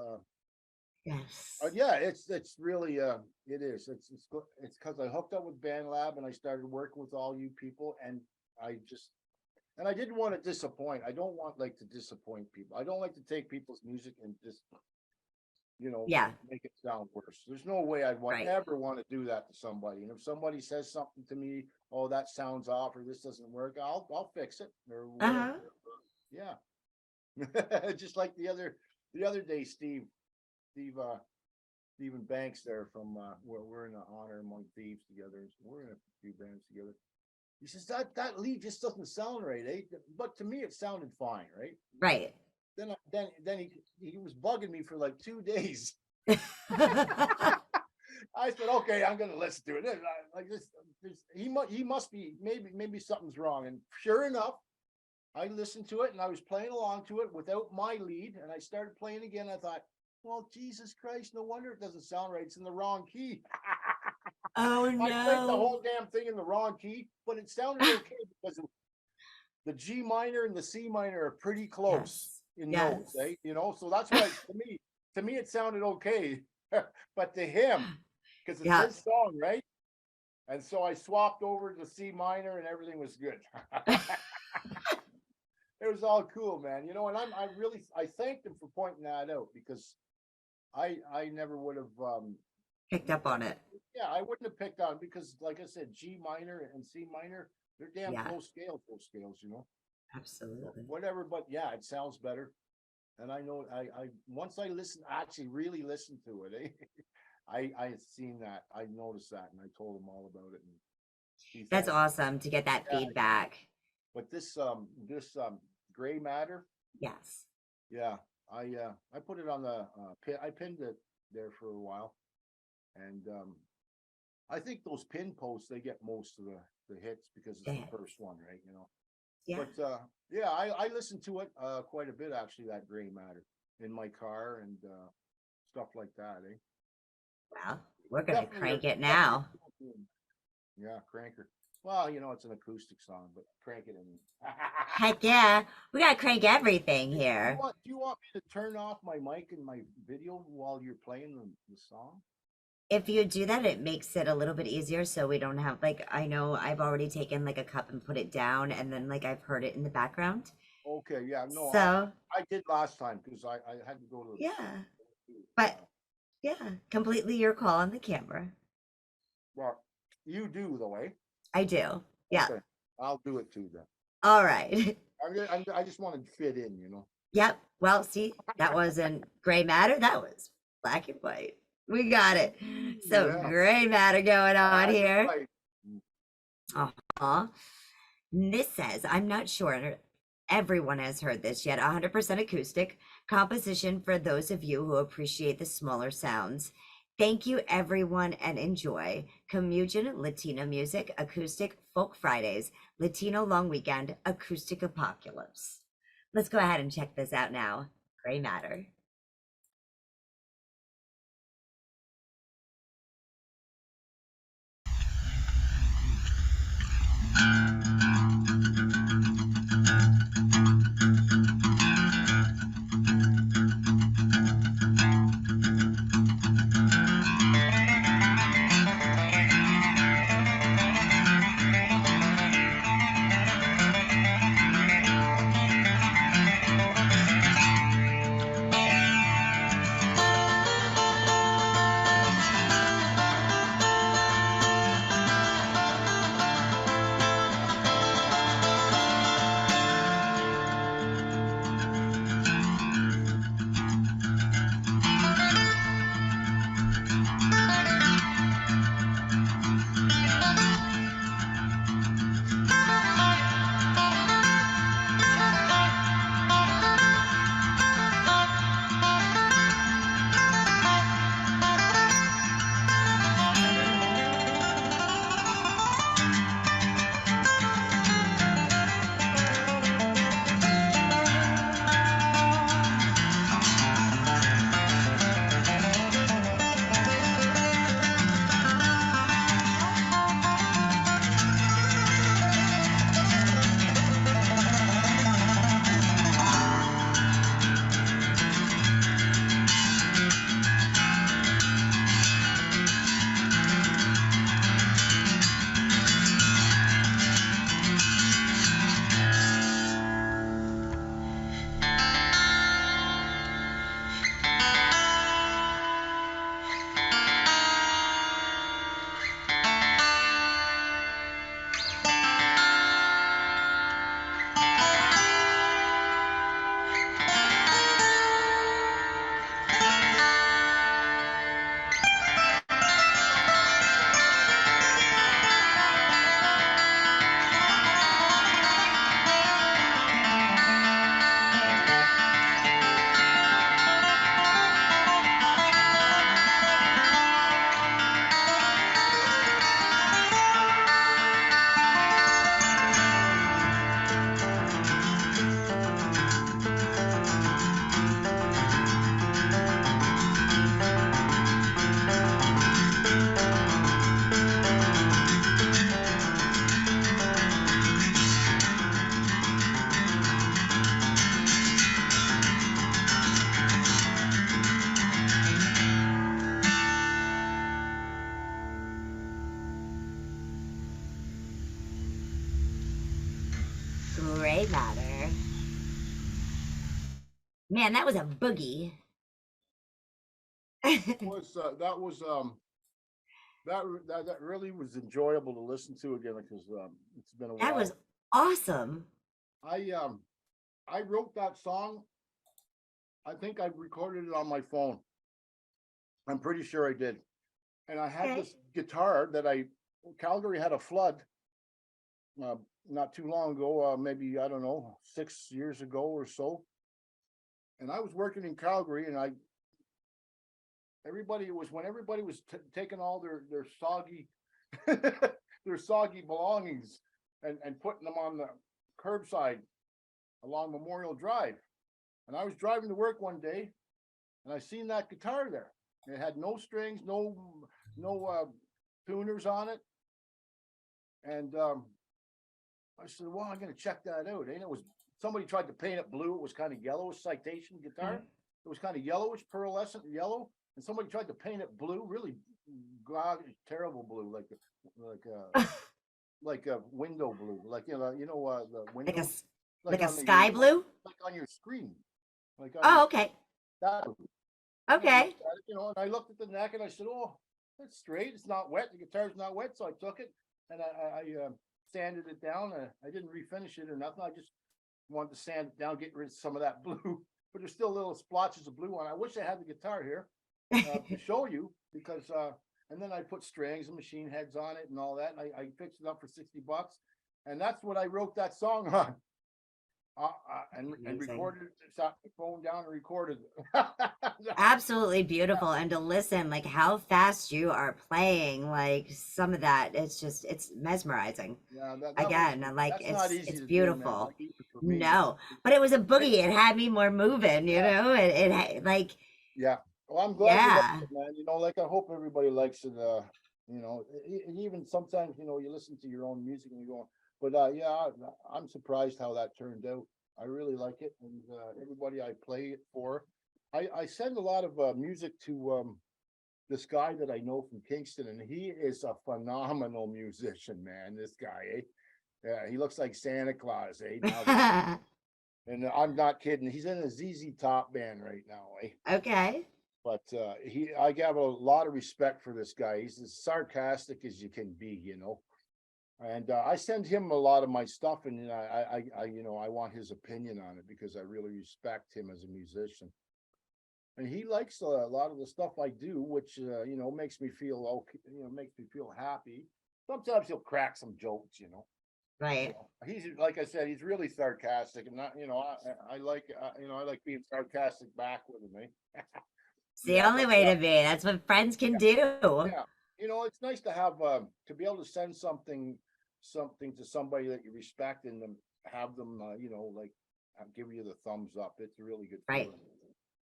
Yes. yeah, it's really it is. It's because I hooked up with BandLab and I started working with all you people, and I just and I didn't want to disappoint. I don't want like to disappoint people. I don't like to take people's music and just Yeah. make it sound worse. There's no way I'd Right. ever want to do that to somebody. And if somebody says something to me, oh, that sounds off or this doesn't work, I'll fix it or Uh-huh. whatever. Yeah. Just like the other day, Stephen Banks there from we're in the Honor Among Thieves together. We're in a few bands together. He says that lead just doesn't sound right, eh? But to me, it sounded fine, right? Right. Then he was bugging me for like 2 days. I said, okay, I'm gonna listen to it. Like this, he must be maybe something's wrong. And sure enough, I listened to it and I was playing along to it without my lead, and I started playing again. I thought, well, Jesus Christ, no wonder it doesn't sound right. It's in the wrong key. Oh I played the no. whole damn thing in the wrong key, but it sounded okay because the G minor and the C minor are pretty close in notes, eh? So that's why to me it sounded okay, but to him, because it's his song, right? And so I swapped over to C minor and everything was good. It was all cool, man. And I thanked him for pointing that out because I never would have Picked up on it. yeah, I wouldn't have picked on it because like I said, G minor and C minor, they're damn close scales, Absolutely. Whatever, but yeah, it sounds better. And I know I once I actually really listened to it, I had seen that. I noticed that and I told him all about it. That's awesome to get that feedback. But this gray matter. Yes. Yeah, I put it on the I pinned it there for a while. And I think those pin posts, they get most of the hits because it's the first one, right? Yeah. But yeah, I listened to it quite a bit actually, that gray matter in my car and stuff like that, eh? Well, we're gonna crank it now. Yeah, cranker. Well, it's an acoustic song, but crank it in. Heck yeah, we gotta crank everything here. Do you want me to turn off my mic and my video while you're playing the song? If you do that, it makes it a little bit easier so we don't have I know I've already taken a cup and put it down and then I've heard it in the background. Okay, yeah, no, So I did last time because I had to go to but yeah, completely your call on the camera. Well, you do though, eh? I do. Yeah. Okay, I'll do it too then. All right. I just want to fit in, Yep. Well, see, that wasn't gray matter. That was black and white. We got it. So gray matter going on here. This says, I'm not sure everyone has heard this yet. 100% acoustic composition for those of you who appreciate the smaller sounds. Thank you, everyone, and enjoy. Kemugen Latino music, acoustic folk Fridays, Latino long weekend, acoustic apocalypse. Let's go ahead and check this out now. Gray matter. white matter. Man, that was a boogie. That really was enjoyable to listen to again because it's been a while. That was awesome. I wrote that song. I think I recorded it on my phone. I'm pretty sure I did. And I had this guitar that Calgary had a flood not too long ago, maybe, I don't know, 6 years ago or so. And I was working in Calgary, and when everybody was taking all their soggy their soggy belongings and putting them on the curbside along Memorial Drive. And I was driving to work one day, and I seen that guitar there. It had no strings, no tuners on it. And I said, well, I'm going to check that out. And it was, somebody tried to paint it blue. It was kind of yellow, Citation guitar. It was kind of yellowish, pearlescent yellow. And somebody tried to paint it blue, really terrible blue, like a window blue, like the window, like a sky blue, like on your screen. Okay. That, okay. And I looked at the neck and I said, "Oh, that's straight. It's not wet. The guitar's not wet." So I took it and I sanded it down. I didn't refinish it or nothing. I just wanted to sand it down, get rid of some of that blue. But there's still little splotches of blue on it. I wish I had the guitar here to show you because. And then I put strings and machine heads on it and all that. And I fixed it up for $60, and that's what I wrote that song on. And recorded it, sat the phone down and recorded it. Absolutely beautiful. And to listen, like how fast you are playing, like some of that, it's mesmerizing. Yeah, it's beautiful. No, but it was a boogie. It had me more moving, you know, it like, yeah. Well, I'm glad you like it, man. I hope everybody likes it. And even sometimes, you listen to your own music and you go, but I'm surprised how that turned out. I really like it, and everybody I play it for. I send a lot of music to this guy that I know from Kingston, and he is a phenomenal musician, man. This guy, eh? Yeah, he looks like Santa Claus, eh? And I'm not kidding. He's in a ZZ Top band right now, eh? Okay. But I have a lot of respect for this guy. He's as sarcastic as you can be, And I send him a lot of my stuff, and I want his opinion on it because I really respect him as a musician. And he likes a lot of the stuff I do, which makes me feel okay. Makes me feel happy. Sometimes he'll crack some jokes, Right. He's, like I said, he's really sarcastic, and not, I like being sarcastic back with him. Eh? It's the only way to be. That's what friends can do. Yeah. It's nice to have to be able to send something to somebody that you respect and then have them give you the thumbs up. It's a really good feeling. Right.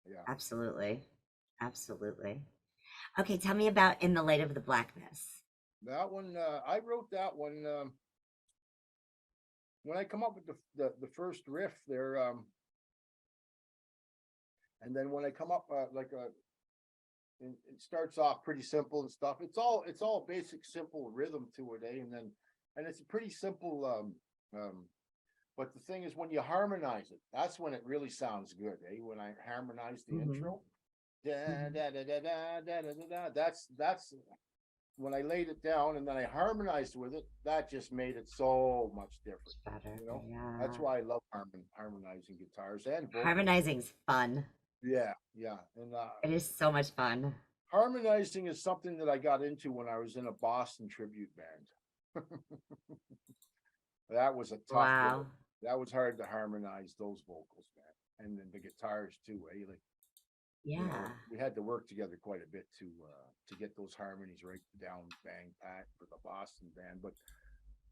Yeah. Absolutely. Okay, tell me about In the Light of the Blackness. That one, I wrote that one when I come up with the first riff there, and then when I come up it starts off pretty simple and stuff. It's all basic, simple rhythm to it, eh? And it's a pretty simple. But the thing is, when you harmonize it, that's when it really sounds good, eh? When I harmonize the intro, da da da da da da da da. That's when I laid it down, and then I harmonized with it. That just made it so much different. Better, Yeah. That's why I love harmonizing guitars and vocals. Harmonizing's fun. Yeah, and it is so much fun. Harmonizing is something that I got into when I was in a Boston tribute band. That was a tough. Wow. That was hard to harmonize those vocals, man, and then the guitars too. Eh? Yeah, we had to work together quite a bit to get those harmonies right down, bang, pat for the Boston band. But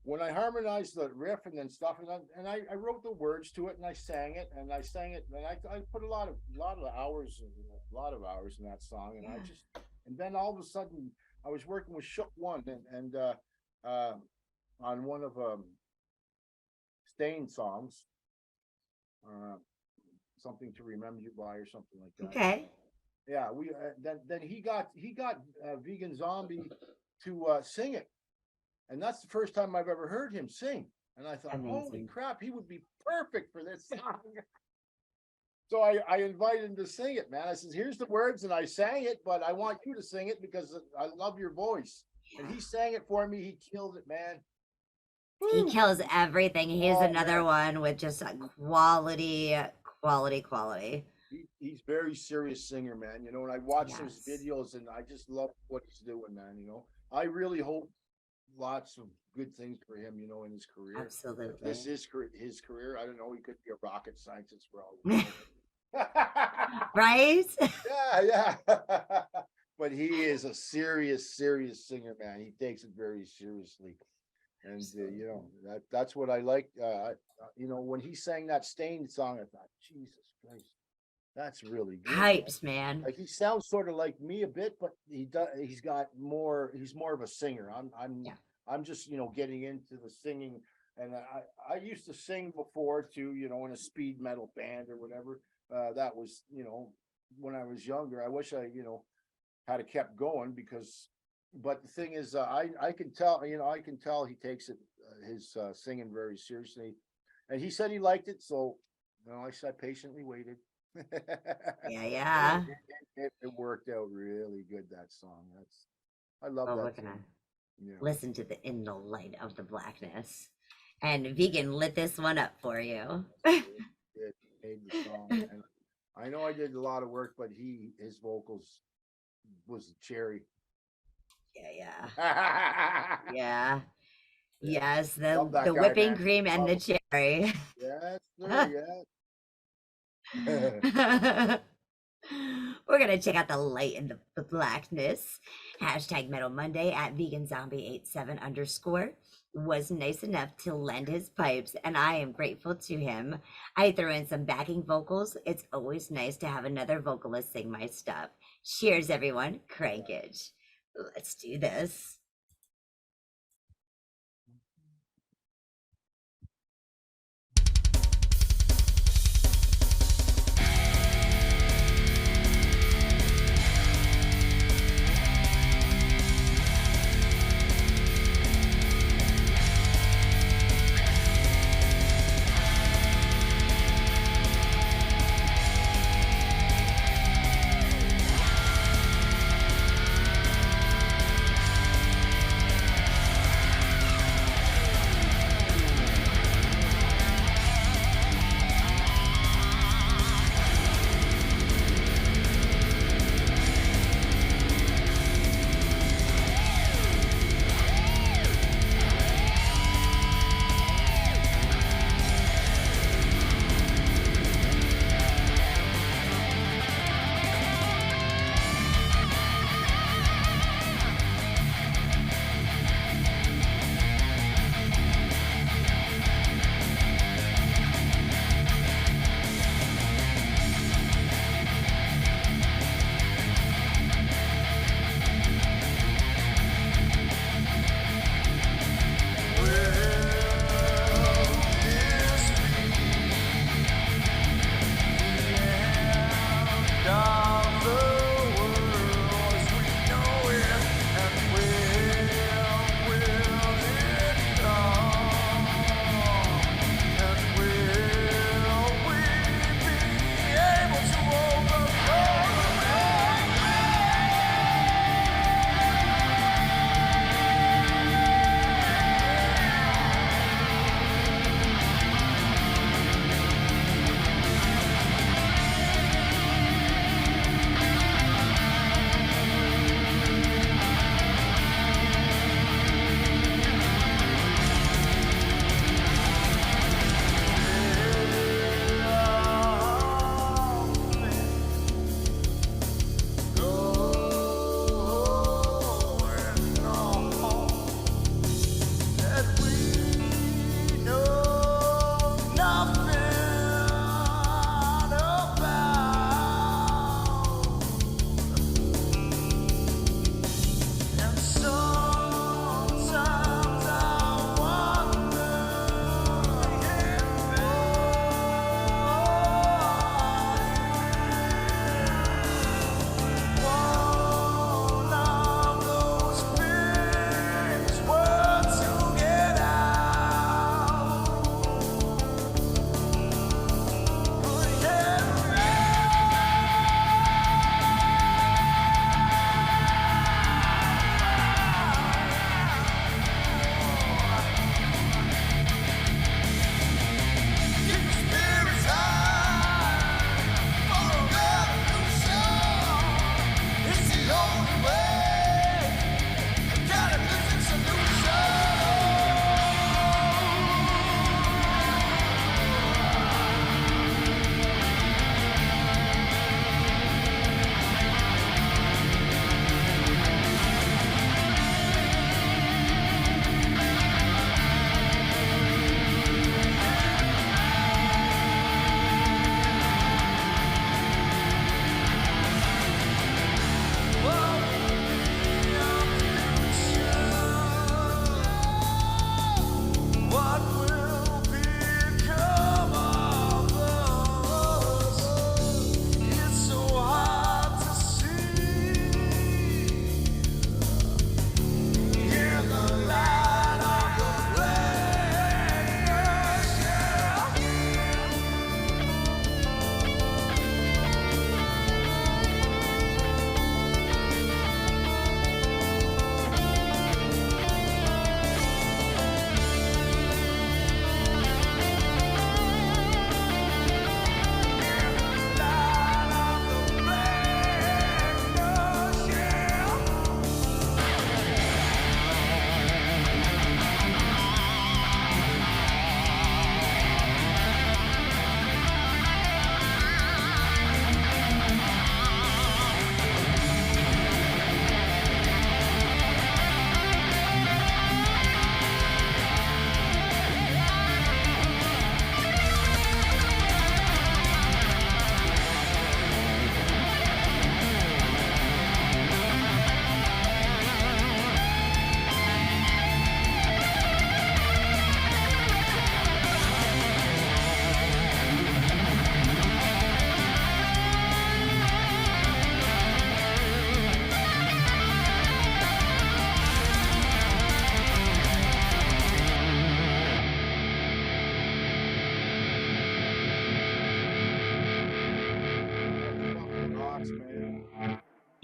when I harmonized the riff and then stuff, and I wrote the words to it, and I sang it, and I put a lot of hours in that song, and and then all of a sudden I was working with Shook One and on one of Stain songs, Something to Remember You By or something like that. Okay. Yeah, we then he got Vegan Zombie to sing it. And that's the first time I've ever heard him sing. And I thought, holy Amazing. crap, he would be perfect for this song. So I invited him to sing it, man. I says, here's the words, and I sang it, but I want you to sing it because I love your voice. And he sang it for me. He killed it, man. He Woo! kills everything. He's Oh, another man. one with just a quality. He's very serious singer, man. You know, and I watch his Yes. videos and I just love what he's doing, man. You know, I really hope lots of good things for him, you know, in his career. If Absolutely. this is his career. I don't know. He could be a rocket scientist for all we know. Right? Yeah. But he is a serious singer, man. He takes it very seriously. And you know, that's what I like. You know, when he sang that Stain song, I thought, Jesus Christ, that's really good. Hypes, man. Like he sounds sort of like me a bit, but he's more of a singer. I'm just, you know, getting into the singing. And I used to sing before too, you know, in a speed metal band or whatever. That was, you know, when I was younger. I wish I, you know, had kept going but the thing is, I can tell, you know, he takes his singing very seriously, and he said he liked it. So, you know, I patiently waited. Yeah. It worked out really good, that song. I love Well, that. we're gonna Yeah. listen to the In the Light of the Blackness. And Vegan lit this one up for you. It made the song. And I know I did a lot of work, but his vocals was the cherry. Yeah. Yeah. Yes, Love that the guy, whipping man. cream and the cherry. Yes, sir, We're gonna check out the light in the blackness. Hashtag Metal Monday at veganzombie87_ was nice enough to lend his pipes, and I am grateful to him. I threw in some backing vocals. It's always nice to have another vocalist sing my stuff. Cheers, everyone. Crank it. Let's do this.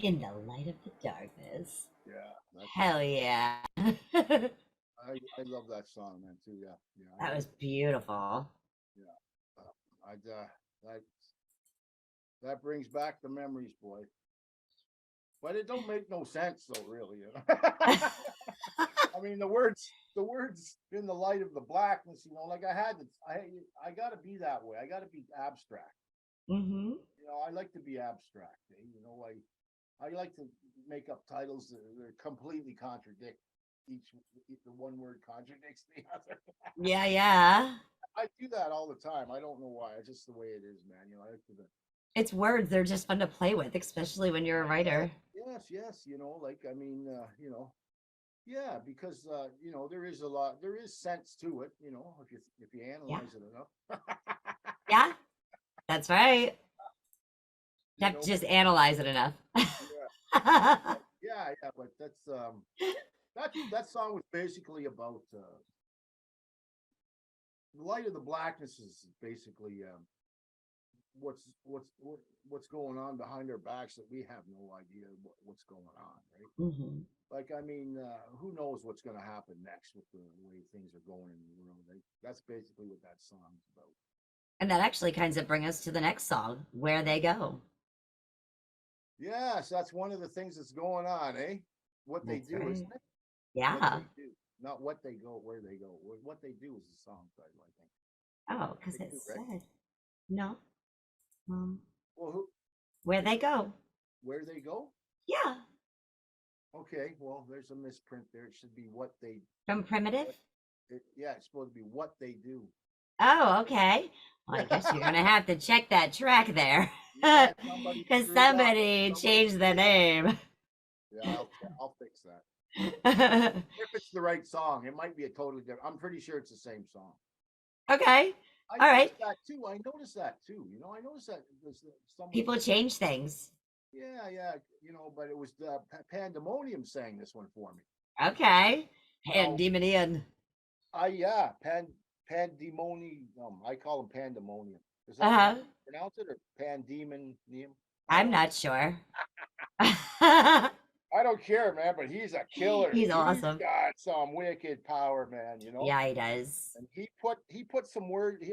In the light of the darkness. Yeah. Hell yeah. I love that song, man, too. Yeah. That was beautiful. Yeah. That brings back the memories, boy. But it don't make no sense, though, really. You know? I mean, the words in the light of the blackness. You know, like I got to be that way. I got to be abstract. Mm-hmm. You know, I like to be abstract. You know, I like to make up titles that completely contradict the one word contradicts the other. Yeah. I do that all the time. I don't know why. It's just the way it is, man. You know, I like to. It's words. They're just fun to play with, especially when you're a writer. Yes. You know, like, I mean, you know, yeah, because, you know, there is sense to it, you know, if you analyze it enough. Yeah, that's right. You have to just analyze it enough. Yeah, but that song was basically about the light of the blackness is basically what's going on behind our backs that we have no idea what's going on, right? Mm-hmm. Like, I mean, who knows what's going to happen next with the way things are going in the world? Right? That's basically what that song's about. And that actually kind of brings us to the next song, Where They Go. Yes, that's one of the things that's going on, eh? What they do, isn't it? Yeah. What they do. Not what they go, where they go. What they do is the song title, I think. Oh, because it said no. Well, Where They Go. Where they go? Yeah. Okay, well, there's a misprint there. It should be what they. From Primitive? Yeah, it's supposed to be what they do. Oh, okay. Well, I guess you're going to have to check that track there. Because somebody changed the name. Yeah, I'll fix that. If it's the right song, it might be a totally different. I'm pretty sure it's the same song. Okay. All right. That too. I noticed that too. You know, I noticed that people change things. Yeah. You know, but it was Pandemonium sang this one for me. Okay. Pandemonium. Pandemonium. I call him Pandemonium. Is that how you pronounce it, or Pandemonium? I'm not sure. I don't care, man, but he's a killer. He's awesome. He's got some wicked power, man, you know? Yeah, he does. And he put some words,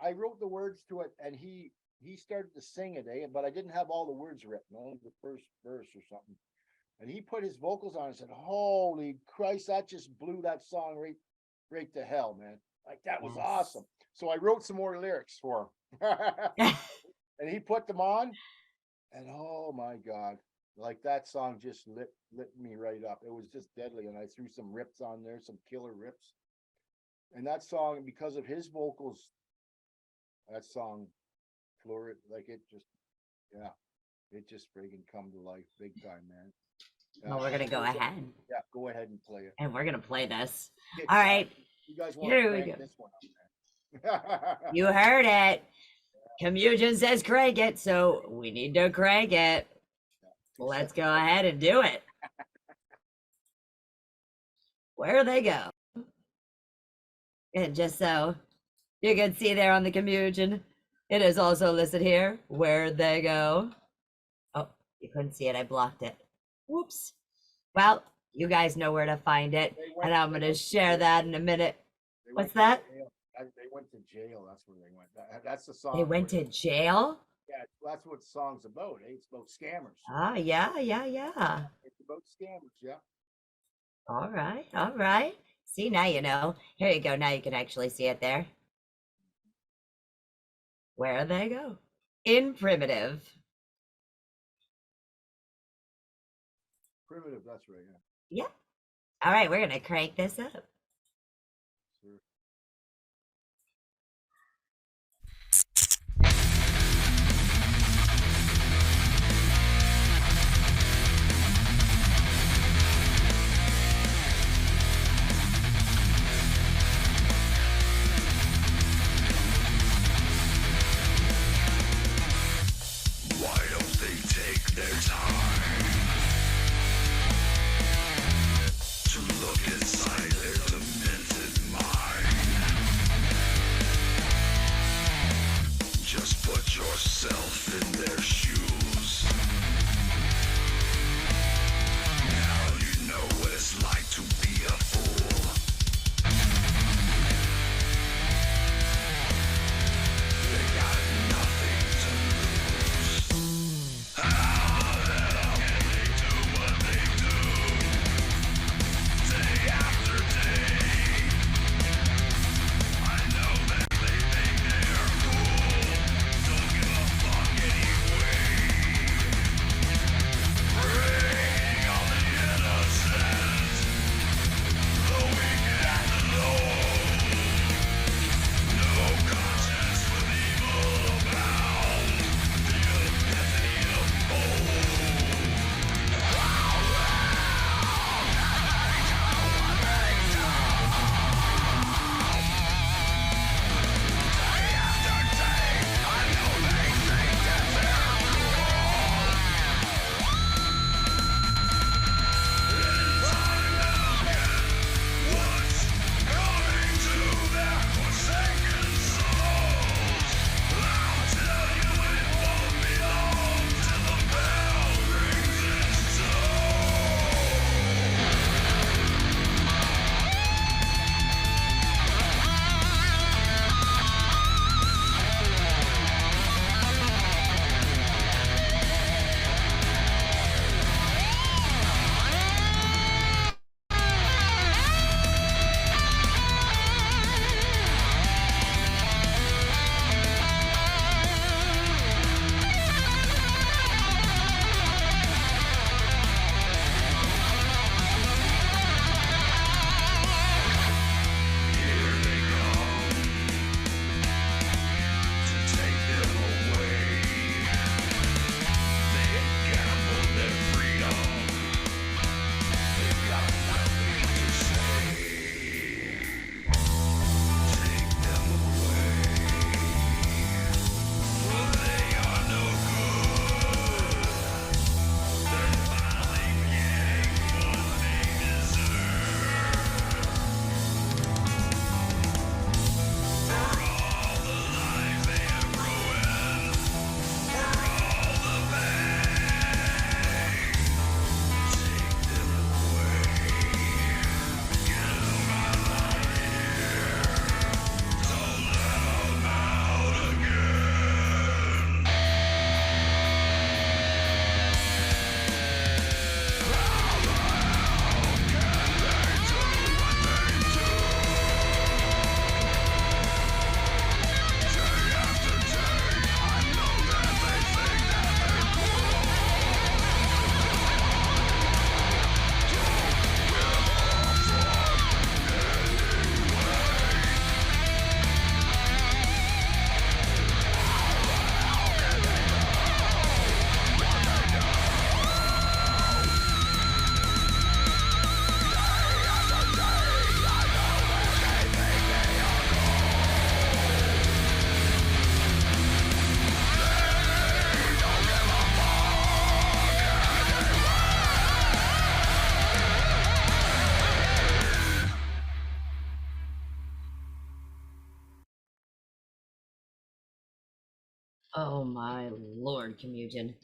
I wrote the words to it, and he started to sing it, but I didn't have all the words written, only the first verse or something. And he put his vocals on and said, holy Christ, that just blew that song right to hell, man. Like, that was awesome. So I wrote some more lyrics for him. And he put them on, and oh my God. Like, that song just lit me right up. It was just deadly. And I threw some rips on there, some killer rips. And that song, because of his vocals, that song flourished. Like, it just friggin' come to life big time, man. Well, we're going to go ahead. Yeah, go ahead and play it. And we're going to play this. All right. You guys want to crank this one up, man. You heard it. Kemugen says crank it, so we need to crank it. Let's go ahead and do it. Where they go. And just so you can see there on the Kemugen, it is also listed here, where they go. Oh, you couldn't see it. I blocked it. Whoops. Well, you guys know where to find it, and I'm going to share that in a minute. What's that? They went to jail. That's where they went. That's the song. They went to jail? Yeah, that's what the song's about. Eh? It's about scammers. Ah, yeah. It's about scammers, yeah. All right. See, now you know. Here you go. Now you can actually see it there. Where they go. In Primitive. Primitive, that's right, yeah. Yeah. All right, we're going to crank this up. Sure. Why don't they take their time to look inside their Oh my Lord, Kemugen.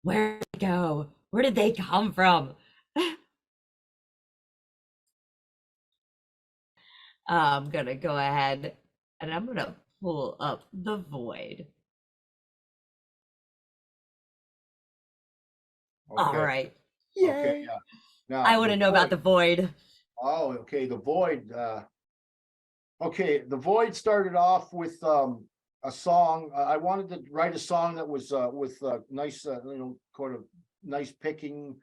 Where'd they go? Where did they come from? I'm gonna go ahead and I'm gonna pull up the void. All Okay. right. Okay. Yay. Yeah. Now I want to the know about void. the void. Oh, okay. The void. Okay, the void started off with a song. I wanted to write a song that was with nice, kind of nice picking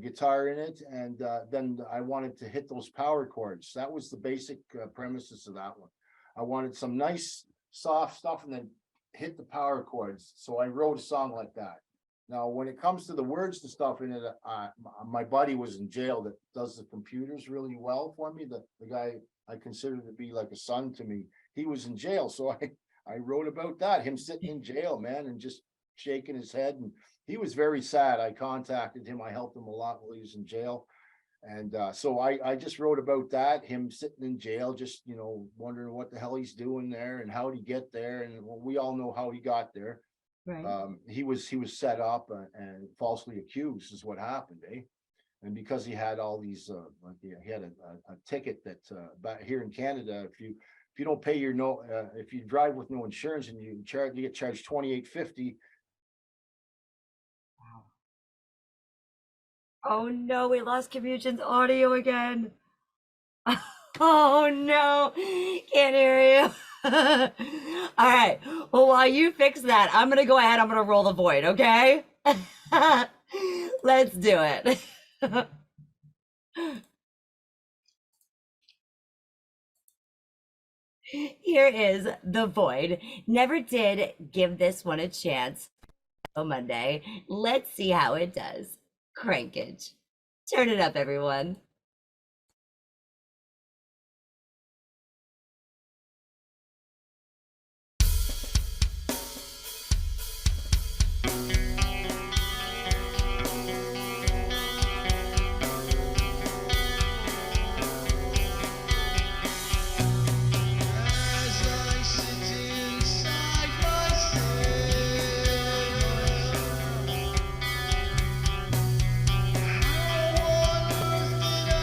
guitar in it, and then I wanted to hit those power chords. That was the basic premises of that one. I wanted some nice soft stuff and then hit the power chords. So I wrote a song like that. Now, when it comes to the words and stuff in it, my buddy was in jail that does the computers really well for me. The guy I consider to be like a son to me. He was in jail, so I wrote about that. Him sitting in jail, man, and just shaking his head. And he was very sad. I contacted him. I helped him a lot while he was in jail. And so I just wrote about that, him sitting in jail, just, wondering what the hell he's doing there and how did he get there. And we all know how he got there. Right. He was set up and falsely accused is what happened, eh? And because he had all these, he had a ticket that back here in Canada, if you don't pay your if you drive with no insurance and you get charged $28.50. Wow. Oh no, we lost Kemugen's audio again. Oh no, can't hear you. All right. Well, while you fix that, I'm gonna go ahead. I'm gonna roll the void. Okay. Let's do it. Here is the void. Never did give this one a chance on Monday. Let's see how it does. Crankage. Turn it up, everyone. How on earth did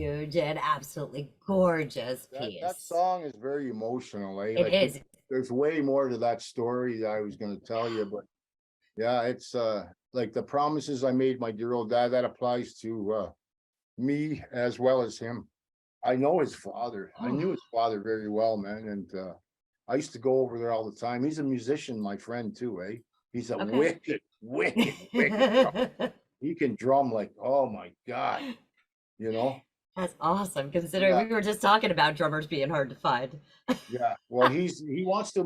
You did absolutely gorgeous That piece. song is very emotional, eh? It is. There's way more to that story that I was going to tell you, but yeah, it's like the promises I made my dear old dad, that applies to me as well as him. I know his father. I knew his father very well, man, and I used to go over there all the time. He's a musician, my friend, too, eh? He's a wicked drummer. He can drum like, oh my God, you know? That's awesome, considering we were just talking about drummers being hard to find. Yeah, well, he wants to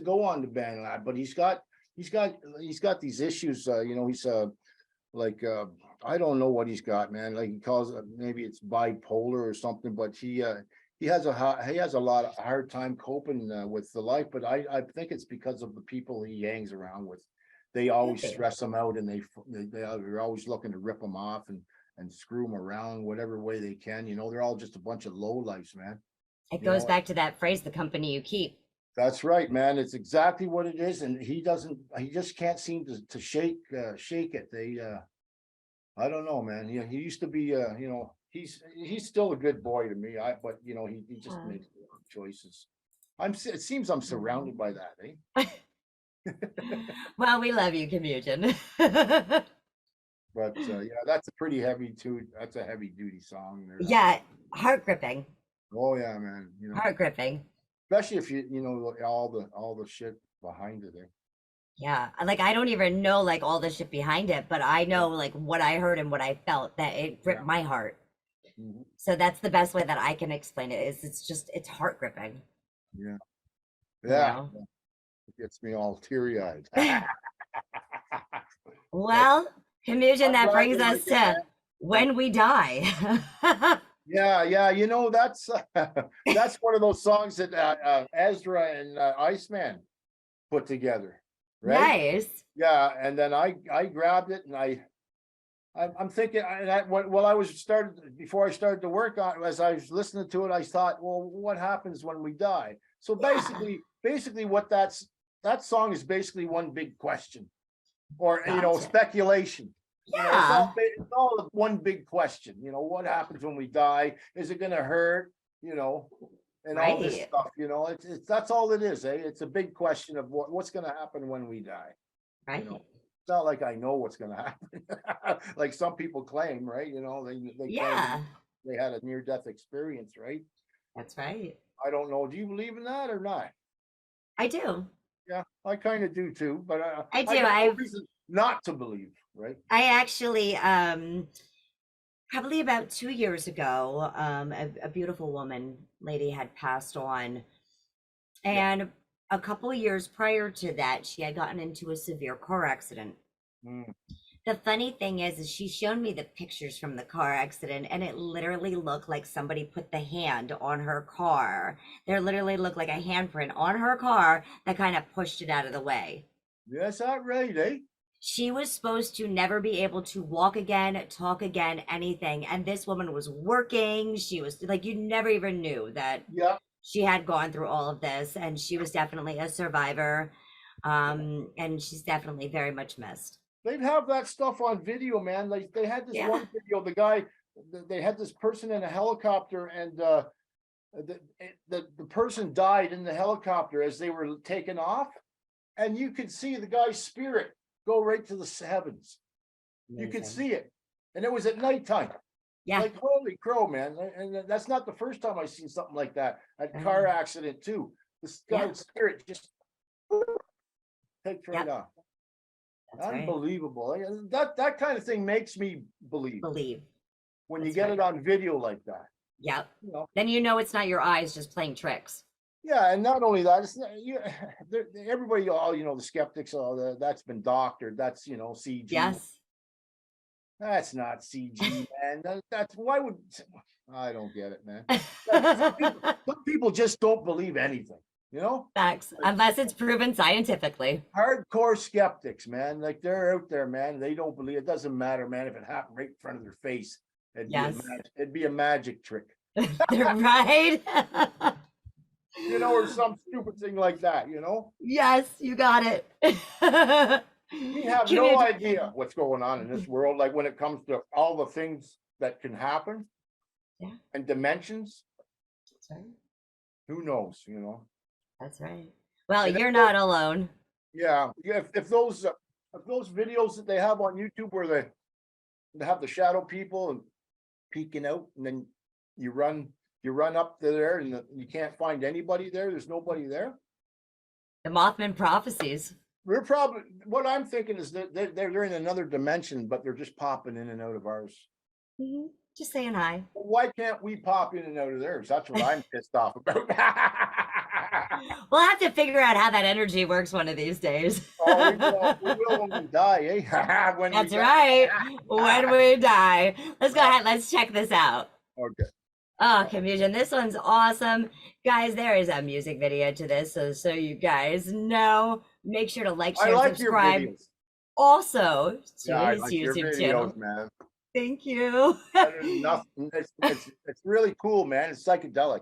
go on to BandLab, but he's got these issues. You know, he's like I don't know what he's got, man. Like he calls it, maybe it's bipolar or something, but he has a lot of hard time coping with the life. But I think it's because of the people he hangs around with. They always stress him out, and they're always looking to rip him off and screw him around whatever way they can. You know, they're all just a bunch of lowlifes, man. It goes back to that phrase, the company you keep. That's right, man. It's exactly what it is. And he just can't seem to shake it. I don't know, man. He used to be, you know, he's still a good boy to me. But you know, he just makes the wrong choices. It seems I'm surrounded by that, eh? Well, we love you, Kemugen. But yeah, that's a pretty heavy that's a heavy duty song. Yeah, heart gripping. Oh yeah, man. You know, heart gripping. Especially if you know all the shit behind it. Eh? Yeah, like I don't even know like all the shit behind it, but I know like what I heard and what I felt, that it gripped my heart. Mm-hmm. So that's the best way that I can explain it, is it's heart gripping. Yeah. Yeah. You know? It gets me all teary-eyed. Well, Kemugen, that brings us to When We Die. Yeah, you know, that's one of those songs that Ezra and Iceman put together, right? Nice. Yeah, and then I grabbed it, and I'm thinking, before I started to work on it, as I was listening to it, I thought, well, what happens when we die? So basically, what that song is basically one big question, or you know, speculation. Yeah, you know, it's all one big question. You know, what happens when we die? Is it going to hurt? You know, and all this stuff. You know, it's that's all it is. It's a big question of what's going to happen when we die. Right. You know, it's not like I know what's going to happen, like some people claim, right? You know, they claim they had a near-death experience, right? That's right. I don't know. Do you believe in that or not? I do. Yeah, I kind of do too, but I do. I have no reason not to believe, right? I actually, probably about 2 years ago, a beautiful lady had passed on, and a couple of years prior to that, she had gotten into a severe car accident. The funny thing is she's shown me the pictures from the car accident, and it literally looked like somebody put the hand on her car. There literally looked like a handprint on her car that kind of pushed it out of the way. Yes, that right, eh? She was supposed to never be able to walk again, talk again, anything. And this woman was working. She was like, you never even knew that she had gone through all of this, and she was definitely a survivor. And she's definitely very much missed. They'd have that stuff on video, man. Like they had this one video, they had this person in a helicopter, and the person died in the helicopter as they were taking off, and you could see the guy's spirit go right to the heavens. Amazing. You could see it, and it was at nighttime. Yeah, like holy crow, man! And that's not the first time I've seen something like that. A car accident too. This guy's spirit just takes right off. That's unbelievable. Right. That kind of thing makes me believe. When you get it on video like that. Yeah. You know. Then you know it's not your eyes just playing tricks. Yeah, and not only that, it's not, everybody, all you know, the skeptics, that's been doctored. That's CG. Yes. That's not CG, man. That's why would I don't get it, man. Some people just don't believe anything. You know, facts, unless it's proven scientifically. Hardcore skeptics, man, like they're out there, man. They don't believe it. Doesn't matter, man. If it happened right in front of their face, it'd be a magic trick. Right. You know, or some stupid thing like that. You know. Yes, you got it. We have no idea what's going on in this world. Like when it comes to all the things that can happen, Yeah. And dimensions. That's right. Who knows, you know? That's right. Well, And you're not alone. Yeah. If those videos that they have on YouTube where they have the shadow people and peeking out, and then you run up to there and you can't find anybody there. There's nobody there. The Mothman prophecies. We're probably, what I'm thinking is that they're in another dimension, but they're just popping in and out of ours. Mm-hmm. Just saying hi. Why can't we pop in and out of theirs? That's what I'm pissed off about. We'll have to figure out how that energy works one of these days. Oh, we will when we die, eh? That's right. When we die. Let's go ahead. Let's check this out. Okay. Oh, Kemugen, this one's awesome. Guys, there is a music video to this, so you guys know. Make sure to like, share, I like subscribe. Your videos. Also, to I his like YouTube your videos, channel. Man. Thank you. Nothing. It's really cool, man. It's psychedelic.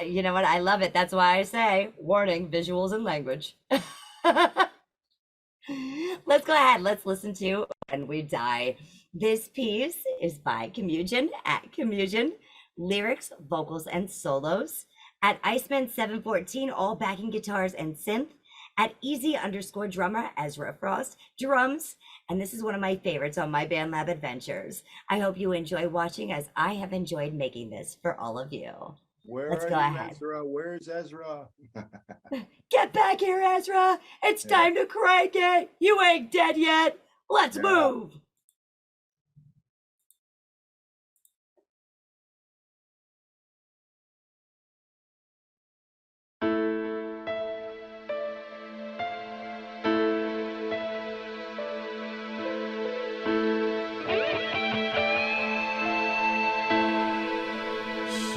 You know what? I love it. That's why I say, warning, visuals and language. Let's go ahead. Let's listen to When We Die. This piece is by Kemugen at Kemugen. Lyrics, vocals, and solos. At Iceman714, all backing guitars and synth. At Easy_drummer, Ezra Frost, drums. And this is one of my favorites on my BandLab adventures. I hope you enjoy watching as I have enjoyed making this for all of you. Let's go ahead. Ezra? Where's Ezra? Get back here, Ezra. It's time to crank it. You ain't dead yet. Let's move.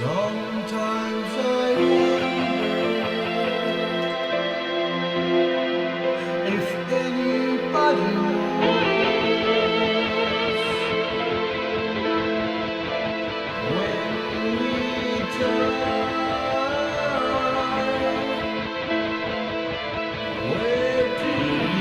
Sometimes I wonder if anybody knows when we die, where do we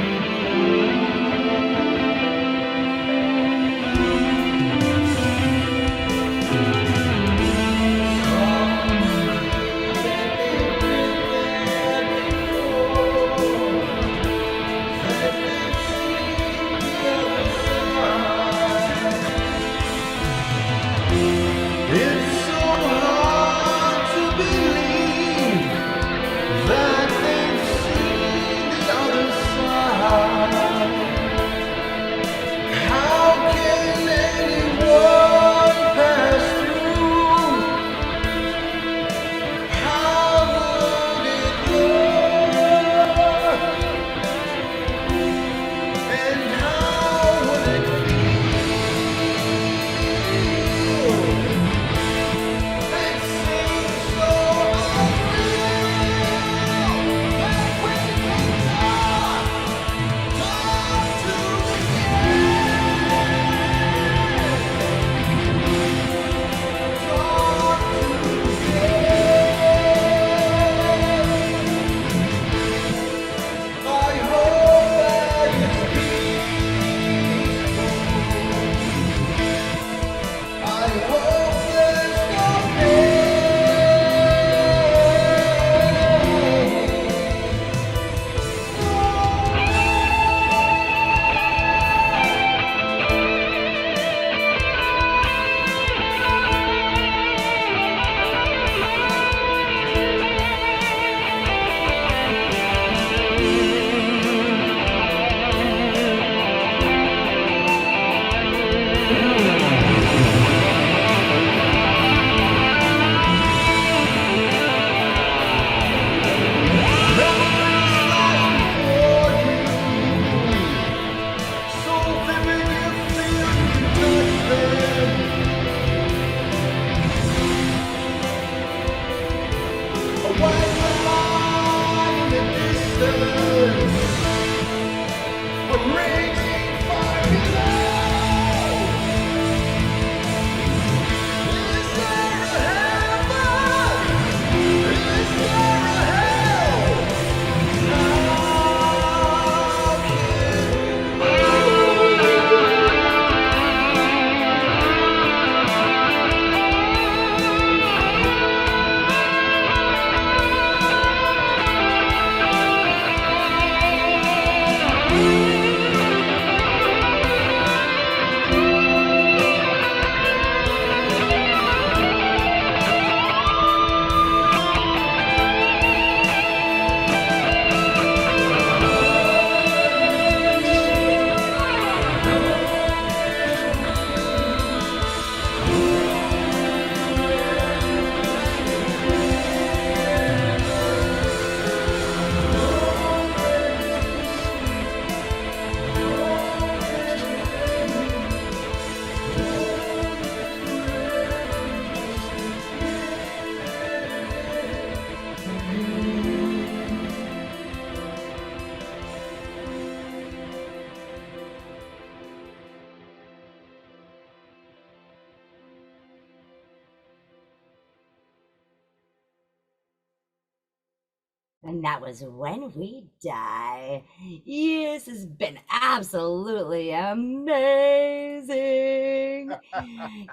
And that was When We Die. Yes, has been absolutely amazing.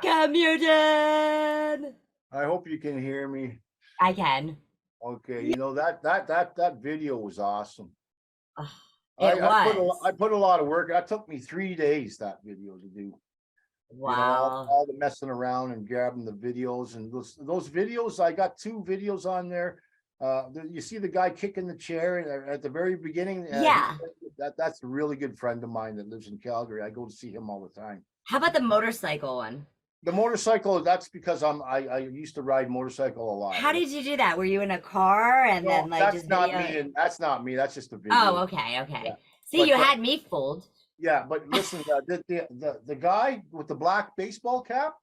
Kemugen. I hope you can hear me. I can. Okay, you know that video was awesome. It I put a lot of work. That took me 3 days, that video to do. Wow. You know, all the messing around and grabbing the videos, and those videos. I got 2 videos on there. You see the guy kicking the chair at the very beginning. Yeah. That's a really good friend of mine that lives in Calgary. I go to see him all the time. How about the motorcycle one? The motorcycle, that's because I used to ride motorcycle a lot. How did you do that? Were you in a car and then like that's just not video? me, and that's not me. That's just a video. Oh, okay, okay. Yeah. See, you had me fooled. Yeah, but listen, the guy with the black baseball cap,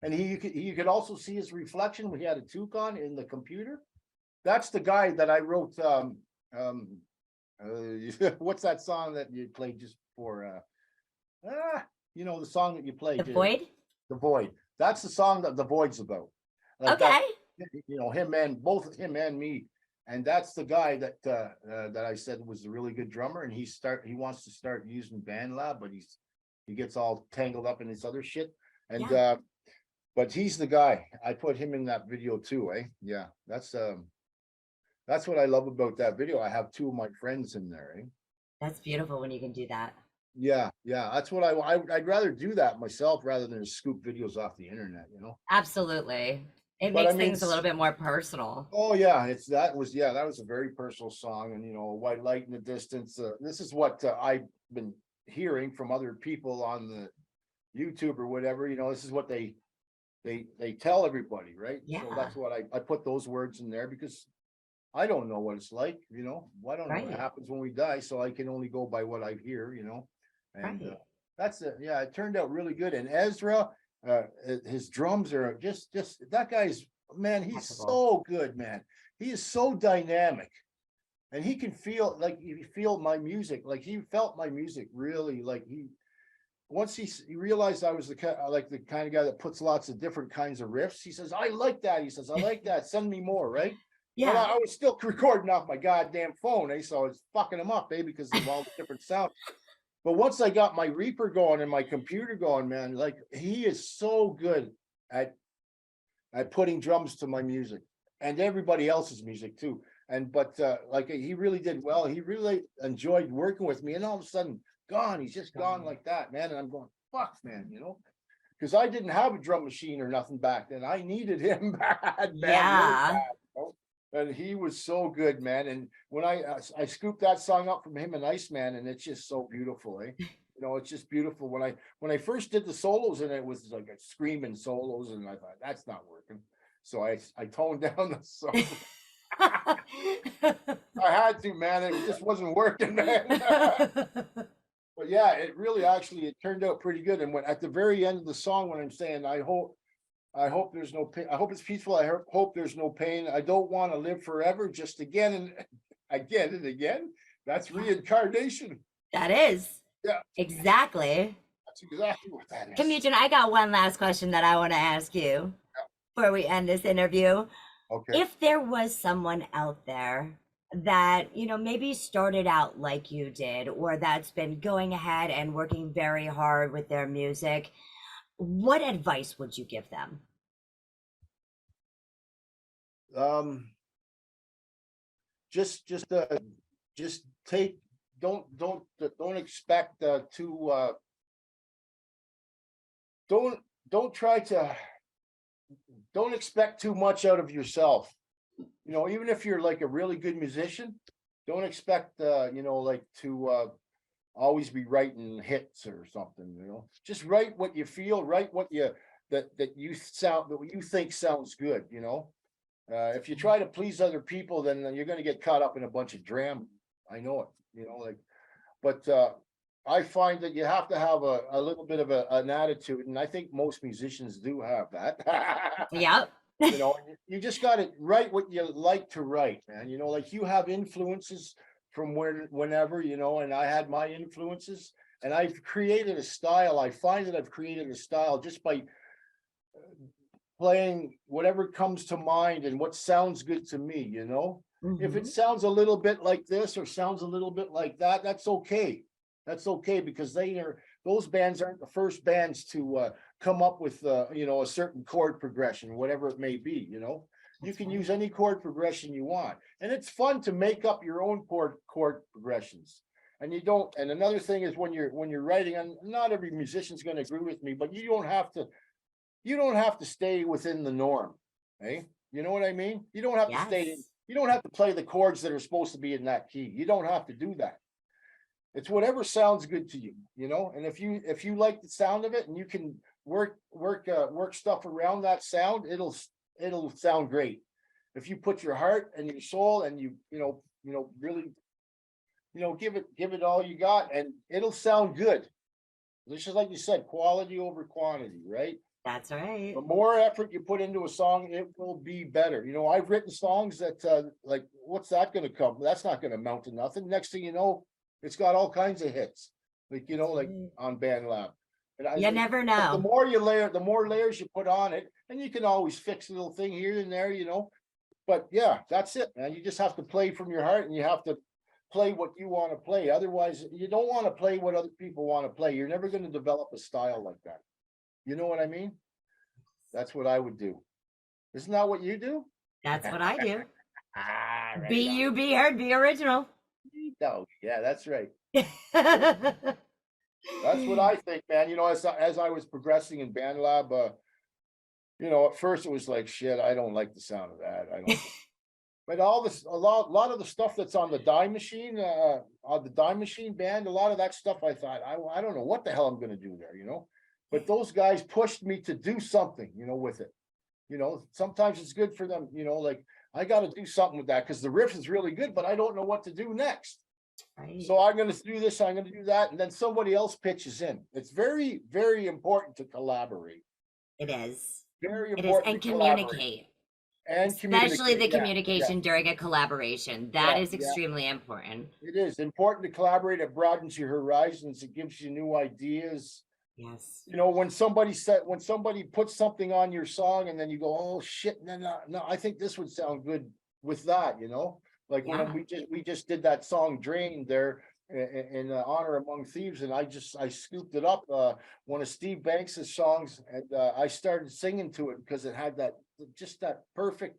and you could also see his reflection when he had a toque on in the computer. That's the guy that I wrote. What's that song that you played just before? You know, the song that you played. The Void? The Void. That's the song that The Void's about. Like okay. You know, both him and me. And that's the guy that I said was a really good drummer, and he wants to start using BandLab, but he gets all tangled up in this other shit. And but he's the guy. I put him in that video too, eh? Yeah, that's what I love about that video. I have 2 of my friends in there, eh? That's beautiful when you can do that. Yeah, that's what I'd rather do that myself rather than scoop videos off the internet, you know. Absolutely. It makes things a little bit more personal. Oh yeah, that was a very personal song, and you know, White Light in the Distance. This is what I've been hearing from other people on the YouTube or whatever. You know, this is what they tell everybody, right? Yeah. So that's what I put those words in there because I don't know what it's like, you know. I don't know what happens when we die, so I can only go by what I hear, you know. And that's it. Yeah, it turned out really good. And Ezra, his drums are just that guy's, man, he's so good, man. He is so dynamic, and he can feel my music, like he felt my music really, like once he realized I was the kind of guy that puts lots of different kinds of riffs. He says, I like that. He says, I like that. Send me more, right? Yeah. But I was still recording off my goddamn phone, eh? So I was fucking him up, eh? Because of all the different sounds. But once I got my Reaper going and my computer going, man, like he is so good at putting drums to my music and everybody else's music too. But like he really did well. He really enjoyed working with me, and all of a sudden, gone. He's just gone like that, man. And I'm going, fuck, man, you know, because I didn't have a drum machine or nothing back then. I needed him bad, yeah. Really bad, you know? And he was so good, man. And when I scooped that song up from him and Iceman, and it's just so beautiful, eh? You know, it's just beautiful. When I first did the solos, and it was like a screaming solos, and I thought that's not working. So I toned down the solo. I had to, man. It just wasn't working, man. But yeah, it really it turned out pretty good. And when at the very end of the song, when I'm saying, I hope there's no pain. I hope it's peaceful. I hope there's no pain. I don't want to live forever, just again and again and again. That's reincarnation. That is. Yeah. Exactly. That's exactly what that is. Kemugen, I got one last question that I want to ask you before we end this interview. Okay. If there was someone out there that, you know, maybe started out like you did, or that's been going ahead and working very hard with their music, what advice would you give them? Just take, don't expect don't expect too much out of yourself. You know, even if you're like a really good musician, don't expect to always be writing hits or something, you know. Just write what you feel, write what you think sounds good, you know. If you try to please other people, then you're going to get caught up in a bunch of drama. I know it, you know, like, but I find that you have to have a little bit of an attitude, and I think most musicians do have that. Yep. You know, you just got to write what you like to write, man. You know, like you have influences from whenever, you know, and I had my influences, and I've created a style. I find that I've created a style just by playing whatever comes to mind and what sounds good to me, you know. If it Mhm. sounds a little bit like this or sounds a little bit like that, that's okay. That's okay because those bands aren't the first bands to come up with a certain chord progression, whatever it may be. You can use any chord progression you want, and it's fun to make up your own chord progressions. And you don't. And another thing is when you're writing, and not every musician's going to agree with me, but you don't have to stay within the norm. Hey, you know what I mean? You don't have to stay in. Yes. You don't have to play the chords that are supposed to be in that key. You don't have to do that. It's whatever sounds good to you, And if you like the sound of it and you can work stuff around that sound, it'll sound great. If you put your heart and your soul and you really give it all you got, and it'll sound good. It's just like you said, quality over quantity, right? That's right. The more effort you put into a song, it will be better. I've written songs that like, what's that going to come? That's not going to amount to nothing. Next thing you know, it's got all kinds of hits, like on BandLab. You never The know. more you layer, the more layers you put on it, and you can always fix a little thing here and there, But yeah, that's it, man. You just have to play from your heart, and you have to play what you want to play. Otherwise, you don't want to play what other people want to play. You're never going to develop a style like that. You know what I mean? That's what I would do. Isn't that what you do? That's what I do. Right Be on. you, be heard, be original. No, yeah, that's right. That's That's what I think, man. As I was progressing in BandLab, at first it was like, shit, I don't like the sound of that. I don't. But a lot of the stuff that's on the Die Machine, on the Die Machine band, a lot of that stuff, I thought, I don't know what the hell I'm going to do there, But those guys pushed me to do something, with it. Sometimes it's good for them, like I got to do something with that because the riff is really good, but I don't know what to do next. right. So I'm going to do this, I'm going to do that, and then somebody else pitches in. It's very, very important to collaborate. It is. Very It is. important And to collaborate. communicate. And Especially the communicate. Yeah, communication during a collaboration. That is yeah. extremely important. It is important to collaborate. It broadens your horizons. It gives you new ideas. Yes. When somebody puts something on your song and then you go, oh shit, no, I think this would sound good with that, Like Yeah. when we just did that song Drain there in Honor Among Thieves, and I scooped it up, one of Steve Banks's songs, and I started singing to it because it had that perfect,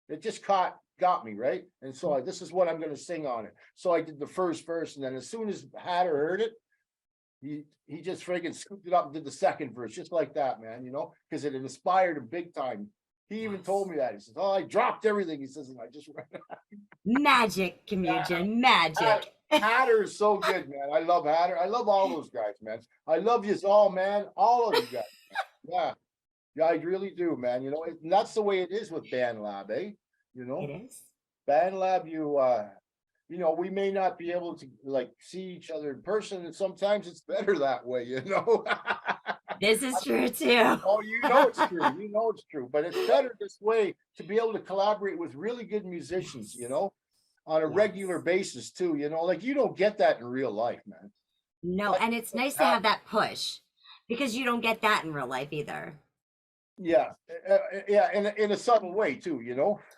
it just got me, right? And so this is what I'm going to sing on it. So I did the first verse, and then as soon as Hatter heard it, he just friggin' scooped it up and did the second verse, just like that, man, because it inspired him big time. He even told me that. He says, oh, I dropped everything. He says, and I just Magic, Kemugen, magic. Hatter is so good, man. I love Hatter. I love all those guys, man. I love you all, man. All of you guys. Man. Yeah, I really do, man. And that's the way it is with BandLab, eh? It is. BandLab, we may not be able to like see each other in person, and sometimes it's better that way, This is true too. Oh, it's true. It's true. But it's better this way to be able to collaborate with really good musicians, on a regular basis too. Like you don't get that in real life, man. No, and it's nice to have that push because you don't get that in real life either. Yeah, in a subtle way too,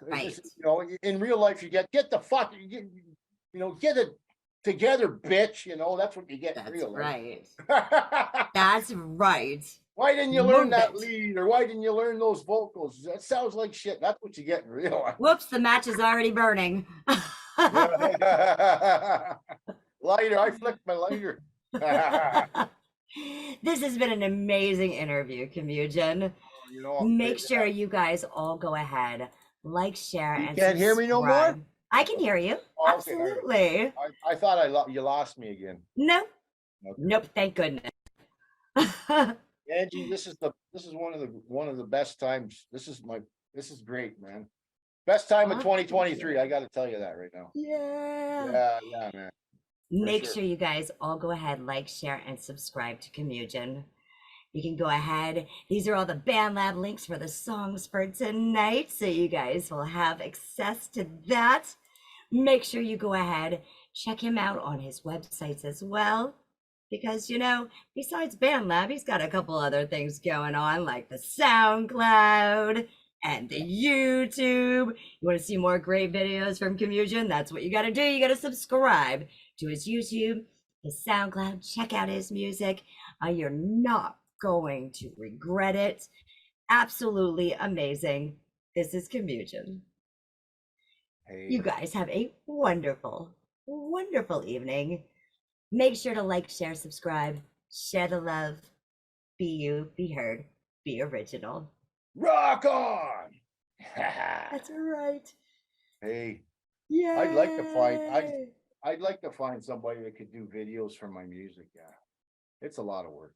Right. Just, in real life you get the fuck, get it together, bitch. That's what you get in real life. Right. That's right. Why didn't you learn Move that it. lead, or why didn't you learn those vocals? That sounds like shit. That's what you get in real life. Whoops, the match is already burning. Lighter, I flicked my lighter. This has been an amazing interview, Kemugen. Make sure you guys all go ahead, like, share, and can't hear me no more? subscribe. I can hear you. Oh, okay. Absolutely. I thought you lost me again. No. Okay. Nope. Thank goodness. Angie, this is one of the best times. This is great, man. Best time of 2023. I got to tell you that right now. Yeah. Yeah, man. Make sure you guys all go ahead, like, share, and subscribe to Kemugen. You can go ahead. These are all the BandLab links for the songs for tonight, so you guys will have access to that. Make sure you go ahead, check him out on his websites as well, because, besides BandLab, he's got a couple other things going on, like the SoundCloud, and the YouTube. You want to see more great videos from Kemugen? That's what you got to do. You got to subscribe to his YouTube, his SoundCloud. Check out his music. You're not going to regret it. Absolutely amazing. This is Kemugen. Hey. You guys have a wonderful, wonderful evening. Make sure to like, share, subscribe, share the love. Be you, be heard, be original. Rock on! That's right. Hey, Yeah. I'd like to find somebody that could do videos for my music. Yeah, it's a lot of work.